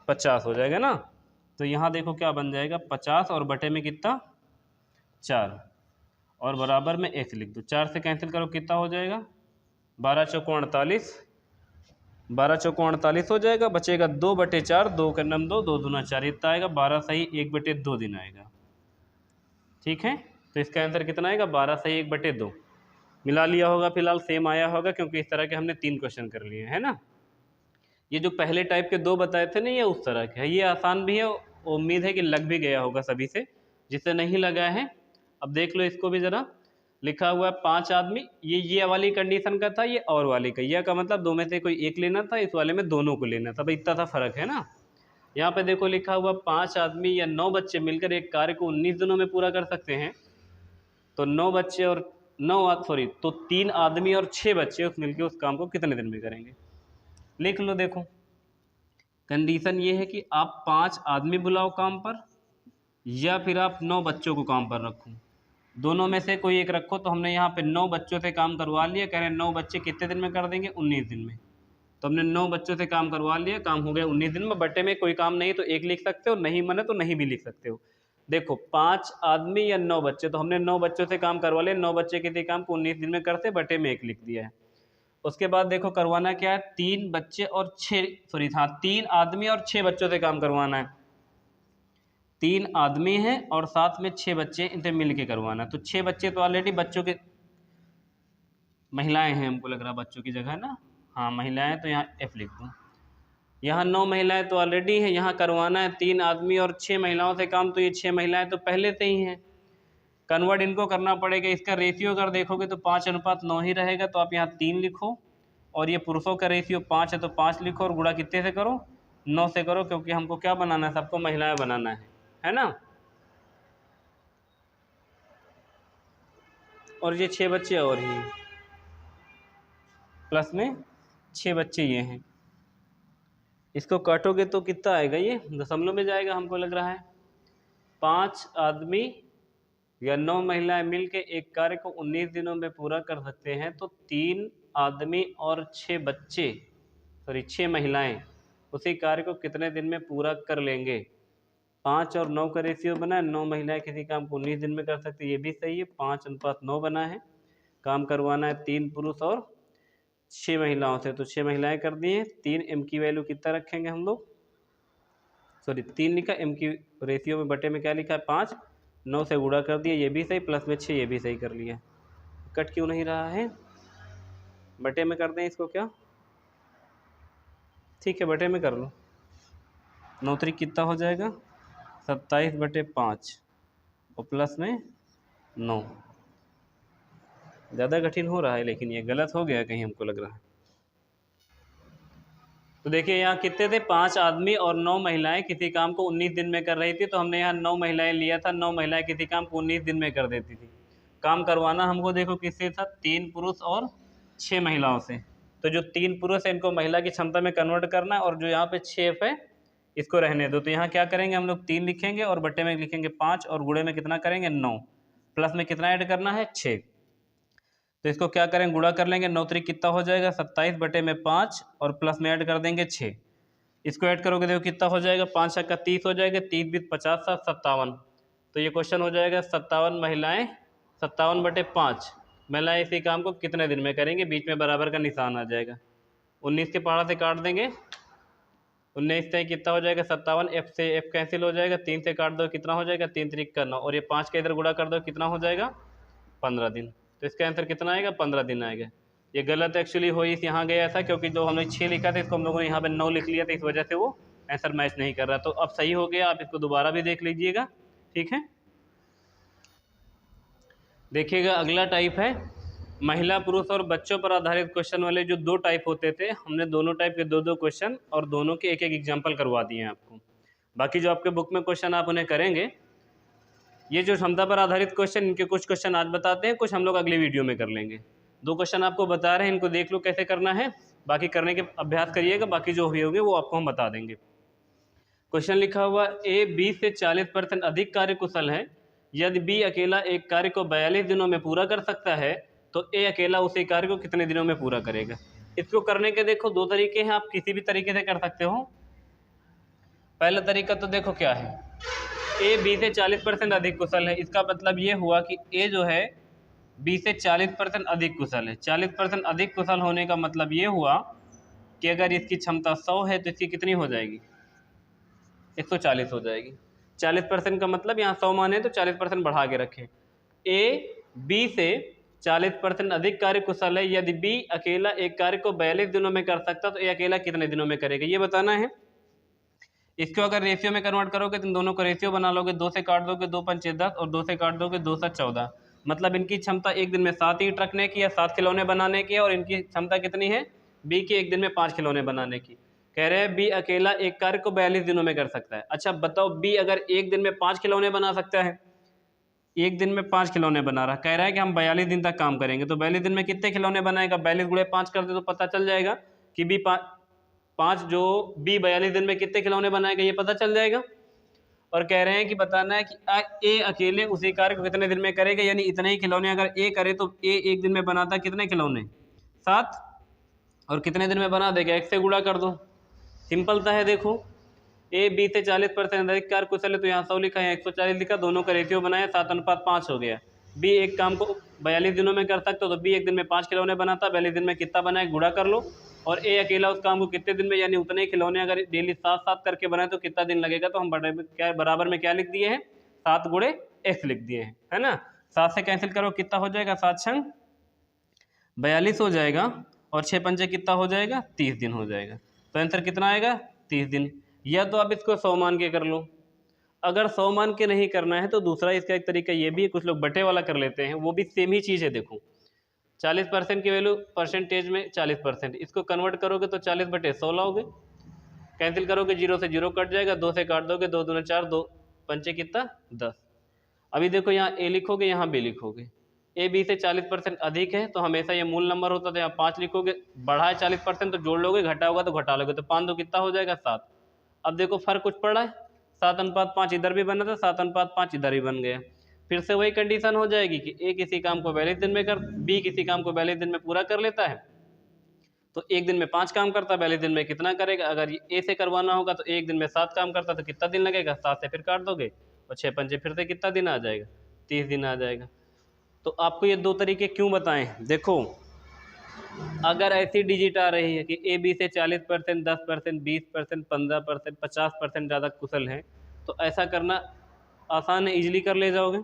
50 हो जाएगा ना। तो यहाँ देखो क्या बन जाएगा 50 और बटे में कितना 4 और बराबर में x लिख दो, 4 से कैंसिल करो कितना हो जाएगा 12 चौको 48, 12 चौको 48 हो जाएगा, बचेगा 2/4, 2 का नम 2, 2 दूना 4, इतना आएगा 12 सही 1/2 दिन आएगा। ठीक है, तो इसका आंसर कितना आएगा 12 सही 1/2। मिला लिया होगा, फिलहाल सेम आया होगा क्योंकि इस तरह के हमने 3 क्वेश्चन कर लिए है ना। ये जो पहले टाइप के 2 बताए थे ना, ये उस तरह के है, ये आसान भी है, उम्मीद है कि लग भी गया होगा सभी से, जिससे नहीं लगा है अब देख लो इसको भी ज़रा। लिखा हुआ है 5 आदमी, ये वाली कंडीशन का था, ये और वाली का, यह का मतलब 2 में से कोई एक लेना था, इस वाले में दोनों को लेना था, भाई इतना था फ़र्क है ना। यहाँ पे देखो लिखा हुआ 5 आदमी या 9 बच्चे मिलकर एक कार्य को 19 दिनों में पूरा कर सकते हैं, तो 9 बच्चे और 3 आदमी और 6 बच्चे उस मिलकर उस काम को कितने दिन में करेंगे। लिख लो, देखो कंडीशन ये है कि आप 5 आदमी बुलाओ काम पर या फिर आप 9 बच्चों को काम पर रखो, दोनों में से कोई एक रखो। तो हमने यहाँ पे 9 बच्चों से काम करवा लिया, कह रहे हैं 9 बच्चे कितने दिन में कर देंगे 19 दिन में, तो हमने 9 बच्चों से काम करवा लिया, काम हो गया 19 दिन में। बट्टे में कोई काम नहीं तो 1 लिख सकते हो, नहीं मने तो नहीं भी लिख सकते हो। देखो 5 आदमी या 9 बच्चे, तो हमने 9 बच्चों से काम करवा लिया, 9 बच्चे किसी काम को 19 दिन में करते, बट्टे में 1 लिख दिया है। उसके बाद देखो करवाना क्या है, 3 बच्चे और 3 आदमी और 6 बच्चों से काम करवाना है। 3 आदमी हैं और साथ में 6 बच्चे, इनसे मिल के करवाना है। तो 6 बच्चे तो ऑलरेडी बच्चों के, महिलाएं हैं हमको लग रहा बच्चों की जगह ना, हाँ महिलाएं, तो यहाँ F लिख दूँ। यहाँ 9 महिलाएं तो ऑलरेडी हैं, यहाँ करवाना है 3 आदमी और 6 महिलाओं से काम, तो ये 6 महिलाएं तो पहले से ही हैं, कन्वर्ट इनको करना पड़ेगा। इसका रेशियो अगर देखोगे तो 5:9 ही रहेगा, तो आप यहाँ 3 लिखो और ये पुरुषों का रेशियो 5 है तो 5 लिखो और गुणा कितने से करो 9 से करो, क्योंकि हमको क्या बनाना है, सबको महिलाएं बनाना है ना। और ये 6 बच्चे और ही प्लस में 6 बच्चे ये हैं, इसको काटोगे तो कितना आएगा, ये दशमलव में जाएगा हमको लग रहा है। 5 आदमी या 9 महिलाएं मिलके एक कार्य को 19 दिनों में पूरा कर सकते हैं, तो 3 आदमी और 6 महिलाएं उसी कार्य को कितने दिन में पूरा कर लेंगे। 5 और 9 का रेशियो बना है, 9 महिलाएं किसी काम को 19 दिन में कर सकते, ये भी सही है। 5:9 बना है, काम करवाना है 3 पुरुष और 6 महिलाओं से, तो 6 महिलाएं कर दी हैं। 3 m की वैल्यू कितना रखेंगे हम लोग, 3 लिखा, m की रेशियो में बटे में क्या लिखा है 5, 9 से गुणा कर दिया, ये भी सही, प्लस में 6 ये भी सही कर लिया। कट क्यों नहीं रहा है, बटे में कर दें इसको क्या, ठीक है बटे में कर लो। 9 त्रिक कितना हो जाएगा 27/5 और प्लस में 9। ज़्यादा कठिन हो रहा है लेकिन ये गलत हो गया कहीं हमको लग रहा है। तो देखिए यहाँ कितने थे, 5 आदमी और 9 महिलाएं किसी काम को 19 दिन में कर रही थी, तो हमने यहाँ 9 महिलाएं लिया था, 9 महिलाएं किसी काम को 19 दिन में कर देती थी। काम करवाना हमको देखो किससे था, 3 पुरुष और 6 महिलाओं से। तो जो 3 पुरुष है इनको महिला की क्षमता में कन्वर्ट करना है, और जो यहाँ पे 6 है इसको रहने दो। तो यहाँ क्या करेंगे हम लोग 3 लिखेंगे और बट्टे में लिखेंगे 5 और गुणे में कितना करेंगे 9, प्लस में कितना ऐड करना है 6। तो इसको क्या करेंगे गुणा कर लेंगे, 9 त्रिक कितना हो जाएगा 27/5 और प्लस में ऐड कर देंगे 6। इसको ऐड करोगे देखो कितना हो जाएगा, 5 का 30 हो जाएगा, 30 बीस 50 7 57। तो ये क्वेश्चन हो जाएगा 57 महिलाएं, 57/5 महिलाएं इसी काम को कितने दिन में करेंगे, बीच में बराबर का निशान आ जाएगा। 19 के पहाड़ा से काट देंगे, 19 से कितना हो जाएगा 57, F से F कैंसिल हो जाएगा, 3 से काट दो कितना हो जाएगा 3 त्रिक का 9, और ये 5 का इधर गुणा कर दो कितना हो जाएगा 15 दिन। तो इसका आंसर कितना आएगा 15 दिन आएगा। ये गलत एक्चुअली हो इस यहाँ गया था, क्योंकि जो हमने 6 लिखा था इसको हम लोगों ने यहाँ पे 9 लिख लिया था, इस वजह से वो आंसर मैच नहीं कर रहा। तो अब सही हो गया, आप इसको दोबारा भी देख लीजिएगा, ठीक है। देखिएगा अगला टाइप है महिला पुरुष और बच्चों पर आधारित क्वेश्चन वाले। जो दो टाइप होते थे, हमने दोनों टाइप के दो दो क्वेश्चन और दोनों के एक एक एग्जाम्पल करवा दिए हैं आपको। बाकी जो आपके बुक में क्वेश्चन आप उन्हें करेंगे, ये जो क्षमता पर आधारित क्वेश्चन, इनके कुछ क्वेश्चन आज बताते हैं, कुछ हम लोग अगले वीडियो में कर लेंगे। दो क्वेश्चन आपको बता रहे हैं, इनको देख लो कैसे करना है, बाकी करने के अभ्यास करिएगा, बाकी जो भी होंगे वो आपको हम बता देंगे। क्वेश्चन लिखा हुआ ए बी से 40% अधिक कार्य कुशल है। यदि बी अकेला एक कार्य को 42 दिनों में पूरा कर सकता है तो ए अकेला उसी कार्य को कितने दिनों में पूरा करेगा। इसको करने के देखो दो तरीके हैं, आप किसी भी तरीके से कर सकते हो। पहला तरीका तो देखो क्या है, ए बी से 40% अधिक कुशल है। इसका मतलब ये हुआ कि ए जो है बी से 40% अधिक कुशल है। 40% अधिक कुशल होने का मतलब ये हुआ कि अगर इसकी क्षमता 100 है तो इसकी कितनी हो जाएगी, 140 हो जाएगी। 40% का मतलब यहाँ 100 माने तो 40% बढ़ा के रखें। ए बी से 40% अधिक कार्य कुशल है। यदि बी अकेला एक कार्य को 42 दिनों में कर सकता तो ए अकेला कितने दिनों में करेगा, ये बताना है। इसको अगर रेशियो में कन्वर्ट करोगे तो इन दोनों का रेशियो बना लोगे, 2 से काट दोगे 2 पंचे 10 और 2 से काट दोगे 2 7 14। मतलब इनकी क्षमता एक दिन में 7 ईंट रखने की या 7 खिलौने बनाने की है, और इनकी क्षमता कितनी है बी की एक दिन में 5 खिलौने बनाने की। कह रहे हैं बी अकेला एक कार्य को 42 दिनों में कर सकता है। अच्छा बताओ, बी अगर एक दिन में 5 खिलौने बना सकता है, एक दिन में 5 खिलौने बना रहा, कह रहा है कि हम 42 दिन तक काम करेंगे, तो 42 दिन में कितने खिलौने बनाएगा, 42 गुणे 5 कर दे तो पता चल जाएगा कि बी 5 जो बी 42 दिन में कितने खिलौने बनाएगा, ये पता चल जाएगा। और कह रहे हैं कि बताना है कि ए अकेले उसी कार्य को कितने दिन में करेगा, यानी इतने ही खिलौने अगर ए करे तो ए एक दिन में बनाता कितने खिलौने, 7, और कितने दिन में बना देगा, 1 से गुणा कर दो। सिंपल सा है। देखो ए बी से 40% अधिक कार्य कुशल है, तो यहाँ 100 लिखा है, 140 लिखा, दोनों का रेशियो बनाया, 7:5 हो गया। बी एक काम को 42 दिनों में कर सकते हो तो बी एक दिन में 5 खिलौने बनाता, 42 दिन में कितना बनाए गुणा कर लो। और ए अकेला उस काम को कितने दिन में, यानी उतने ही खिलौने अगर डेली 7-7 करके बनाए तो कितना दिन लगेगा, तो हम बराबर में क्या लिख दिए हैं, 7 गुणे x लिख दिए हैं, है ना। 7 से कैंसिल करो कितना हो जाएगा, 7 छंग 42 हो जाएगा, और 6 पंचे कितना हो जाएगा, 30 दिन हो जाएगा। तो आंसर कितना आएगा, 30 दिन। या तो आप इसको 100 मान के कर लो, अगर 100 मान के नहीं करना है तो दूसरा इसका एक तरीका ये भी है, कुछ लोग बटे वाला कर लेते हैं, वो भी सेम ही चीज़ है। देखो 40% की वैल्यू परसेंटेज में 40%, इसको कन्वर्ट करोगे तो 40/100 लाओगे, कैंसिल करोगे 0 से 0 कट जाएगा, 2 से काट दोगे, 2 दूना 4, 2 पंचे कितना 10। अभी देखो यहाँ ए लिखोगे, यहाँ बी लिखोगे, ए बी से 40% अधिक है तो हमेशा ये मूल नंबर होता था, यहाँ 5 लिखोगे, बढ़ा है 40% तो जोड़ लोगे, घटा होगा तो घटा लोगे, तो 5 दो कितना हो जाएगा 7। अब देखो फर्क कुछ पड़ा है, 7:5 इधर भी बना था, 7:5 इधर भी बन गया। फिर से वही कंडीशन हो जाएगी कि ए किसी काम को 42 दिन में बी किसी काम को 42 दिन में पूरा कर लेता है, तो एक दिन में 5 काम करता, 42 दिन में कितना करेगा। अगर ए से करवाना होगा तो एक दिन में 7 काम करता, तो कितना दिन लगेगा, 7 से फिर काट दोगे, और 6 पंचे फिर से कितना दिन आ जाएगा, 30 दिन आ जाएगा। तो आपको ये दो तरीके क्यों बताएं, देखो अगर ऐसी डिजिट आ रही है कि ए बी से 40%, 10%, 20%, 15%, 50% ज़्यादा कुशल है, तो ऐसा करना आसान है, ईजिली कर ले जाओगे।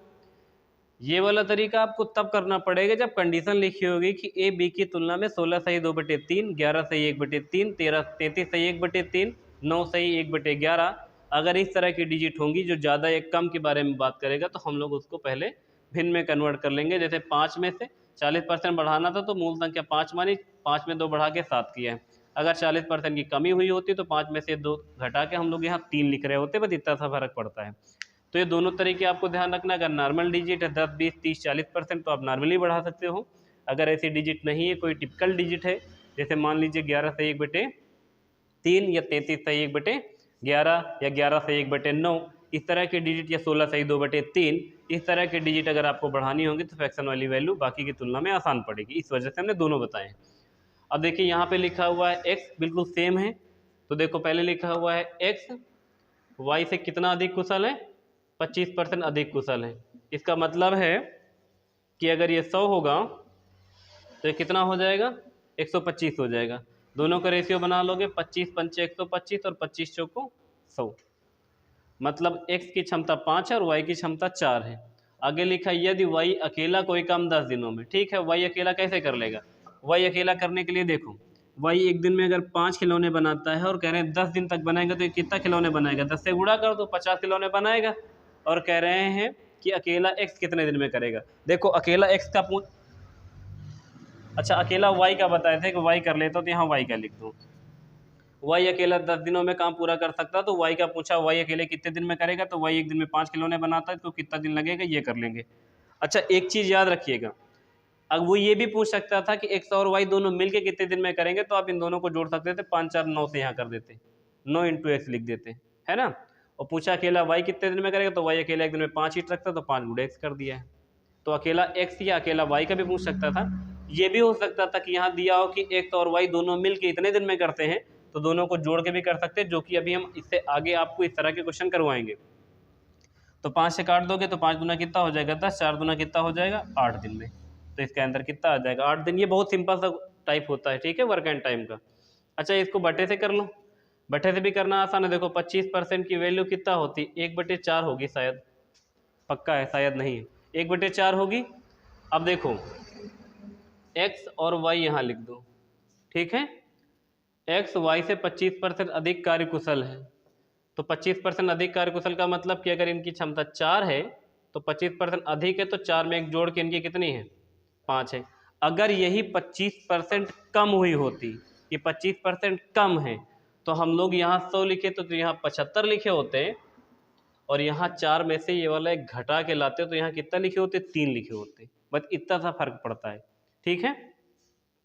ये वाला तरीका आपको तब करना पड़ेगा जब कंडीशन लिखी होगी कि ए बी की तुलना में 16 सही 2/3, 11 सही 1/3, 33 सही 1/3, 9 सही 1/11। अगर इस तरह की डिजिट होंगी जो ज़्यादा या कम के बारे में बात करेगा, तो हम लोग उसको पहले भिन्न में कन्वर्ट कर लेंगे। जैसे 5 में से 40% बढ़ाना था तो मूल संख्या 5 मानी, 5 में 2 बढ़ा के 7 किया है। अगर 40% की कमी हुई होती तो 5 में से 2 घटा के हम लोग यहाँ 3 लिख रहे होते, बस इतना सा फर्क पड़ता है। तो ये दोनों तरीके आपको ध्यान रखना। अगर नॉर्मल डिजिट है 10, 20, 30, 40% तो आप नॉर्मली बढ़ा सकते हो। अगर ऐसी डिजिट नहीं है, कोई टिपिकल डिजिट है, जैसे मान लीजिए 11 से 1/3 या 33 से 1/11 या 11 से 1/9, इस तरह की डिजिट, या 16 सही 2/3, इस तरह की डिजिट अगर आपको बढ़ानी होगी तो फ्रैक्शन वाली वैल्यू बाकी की तुलना में आसान पड़ेगी। इस वजह से हमने दोनों बताए। अब देखिए यहाँ पे लिखा हुआ है x बिल्कुल सेम है, तो देखो पहले लिखा हुआ है x y से कितना अधिक कुशल है, 25% अधिक कुशल है। इसका मतलब है कि अगर ये 100 होगा तो ये कितना हो जाएगा, 125 हो जाएगा। दोनों का रेशियो बना लोगे, 25 पंचे 125 और 25 चौको 100। मतलब x की क्षमता 5 है और y की क्षमता 4 है। आगे लिखा यदि y अकेला कोई काम 10 दिनों में, ठीक है, y अकेला कैसे कर लेगा। y अकेला करने के लिए देखो, y एक दिन में अगर 5 खिलौने बनाता है और कह रहे हैं 10 दिन तक बनाएगा, तो ये कितना खिलौने बनाएगा, 10 से गुणा कर दो, 50 खिलौने बनाएगा। और कह रहे हैं कि अकेला x कितने दिन में करेगा। देखो अकेला x का अच्छा अकेला y का बताए थे कि y कर लेता, तो यहाँ y का लिख दूँ। y अकेला 10 दिनों में काम पूरा कर सकता, तो y का पूछा y अकेले कितने दिन में करेगा, तो y एक दिन में 5 खिलौने बनाता है, तो कितना दिन लगेगा ये कर लेंगे। अच्छा एक चीज़ याद रखिएगा, अब वो ये भी पूछ सकता था कि x और y दोनों मिलके कितने दिन में करेंगे, तो आप इन दोनों को जोड़ सकते थे, 5 4 9 से यहाँ कर देते, 9 × x लिख देते, है ना। और पूछा अकेला y कितने दिन में करेगा, तो y अकेला एक दिन में 5 ईंट रखता, तो 5 × x कर दिया है। तो अकेला x या अकेला y का भी पूछ सकता था। ये भी हो सकता था कि यहाँ दिया हो कि x और y दोनों मिलके इतने दिन में करते हैं, तो दोनों को जोड़ के भी कर सकते हैं, जो कि अभी हम इससे आगे आपको इस तरह के क्वेश्चन करवाएंगे। तो 5 से काट दोगे तो 5 दूना कितना हो जाएगा 10, 4 दूना कितना हो जाएगा 8 दिन में। तो इसका आंसर कितना आ जाएगा 8 दिन। ये बहुत सिंपल सा टाइप होता है, ठीक है, वर्क एंड टाइम का। अच्छा इसको बटे से कर लो, बटे से भी करना आसान है। देखो 25% की वैल्यू कितना होती है 1/4 होगी, शायद पक्का है, शायद नहीं है, 1/4 होगी। अब देखो x और y यहाँ लिख दो, ठीक है। x y से 25% अधिक कार्यकुशल है, तो 25% अधिक कार्यकुशल का मतलब कि अगर इनकी क्षमता 4 है तो 25% अधिक है, तो 4 में एक जोड़ के इनकी कितनी है 5 है। अगर यही 25% कम हुई होती, ये 25% कम है, तो हम लोग यहाँ 100 लिखे तो यहाँ 75 लिखे होते, और यहाँ 4 में से ये वाला एक घटा के लाते तो यहाँ कितना लिखे होते 3 लिखे होते। बस इतना सा फर्क पड़ता है, ठीक है।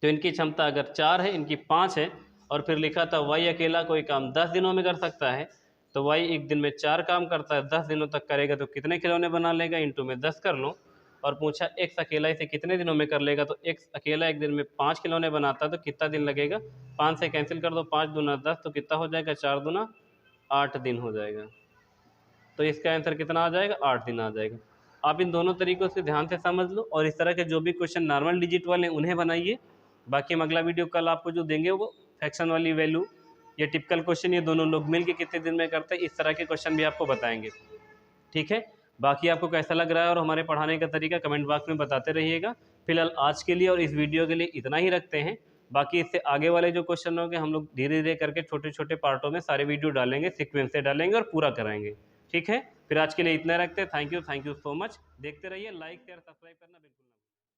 तो इनकी क्षमता अगर 4 है, इनकी 5 है, और फिर लिखा था y अकेला कोई काम 10 दिनों में कर सकता है, तो y एक दिन में 4 काम करता है, 10 दिनों तक करेगा तो कितने खिलौने बना लेगा, इंटू में 10 कर लो। और पूछा x अकेला इसे कितने दिनों में कर लेगा, तो x अकेला एक दिन में 5 खिलौने बनाता है, तो कितना दिन लगेगा, 5 से कैंसिल कर दो, 5 दूना 10, तो कितना हो जाएगा 4 दूना 8 दिन हो जाएगा। तो इसका आंसर कितना आ जाएगा 8 दिन आ जाएगा। आप इन दोनों तरीकों से ध्यान से समझ लो, और इस तरह के जो भी क्वेश्चन नॉर्मल डिजिट वाले उन्हें बनाइए। बाकी हम अगला वीडियो कल आपको जो देंगे वो फ्रैक्शन वाली वैल्यू या टिपिकल क्वेश्चन, ये दोनों लोग मिलके कितने दिन में करते हैं, इस तरह के क्वेश्चन भी आपको बताएंगे, ठीक है। बाकी आपको कैसा लग रहा है और हमारे पढ़ाने का तरीका कमेंट बॉक्स में बताते रहिएगा। फिलहाल आज के लिए और इस वीडियो के लिए इतना ही रखते हैं। बाकी इससे आगे वाले जो क्वेश्चन होंगे हम लोग धीरे धीरे करके छोटे छोटे पार्टों में सारे वीडियो डालेंगे, सीक्वेंस से डालेंगे और पूरा कराएंगे, ठीक है। फिर आज के लिए इतना रखते हैं। Thank you so much. देखते रहिए, लाइक शेयर सब्सक्राइब करना बिल्कुल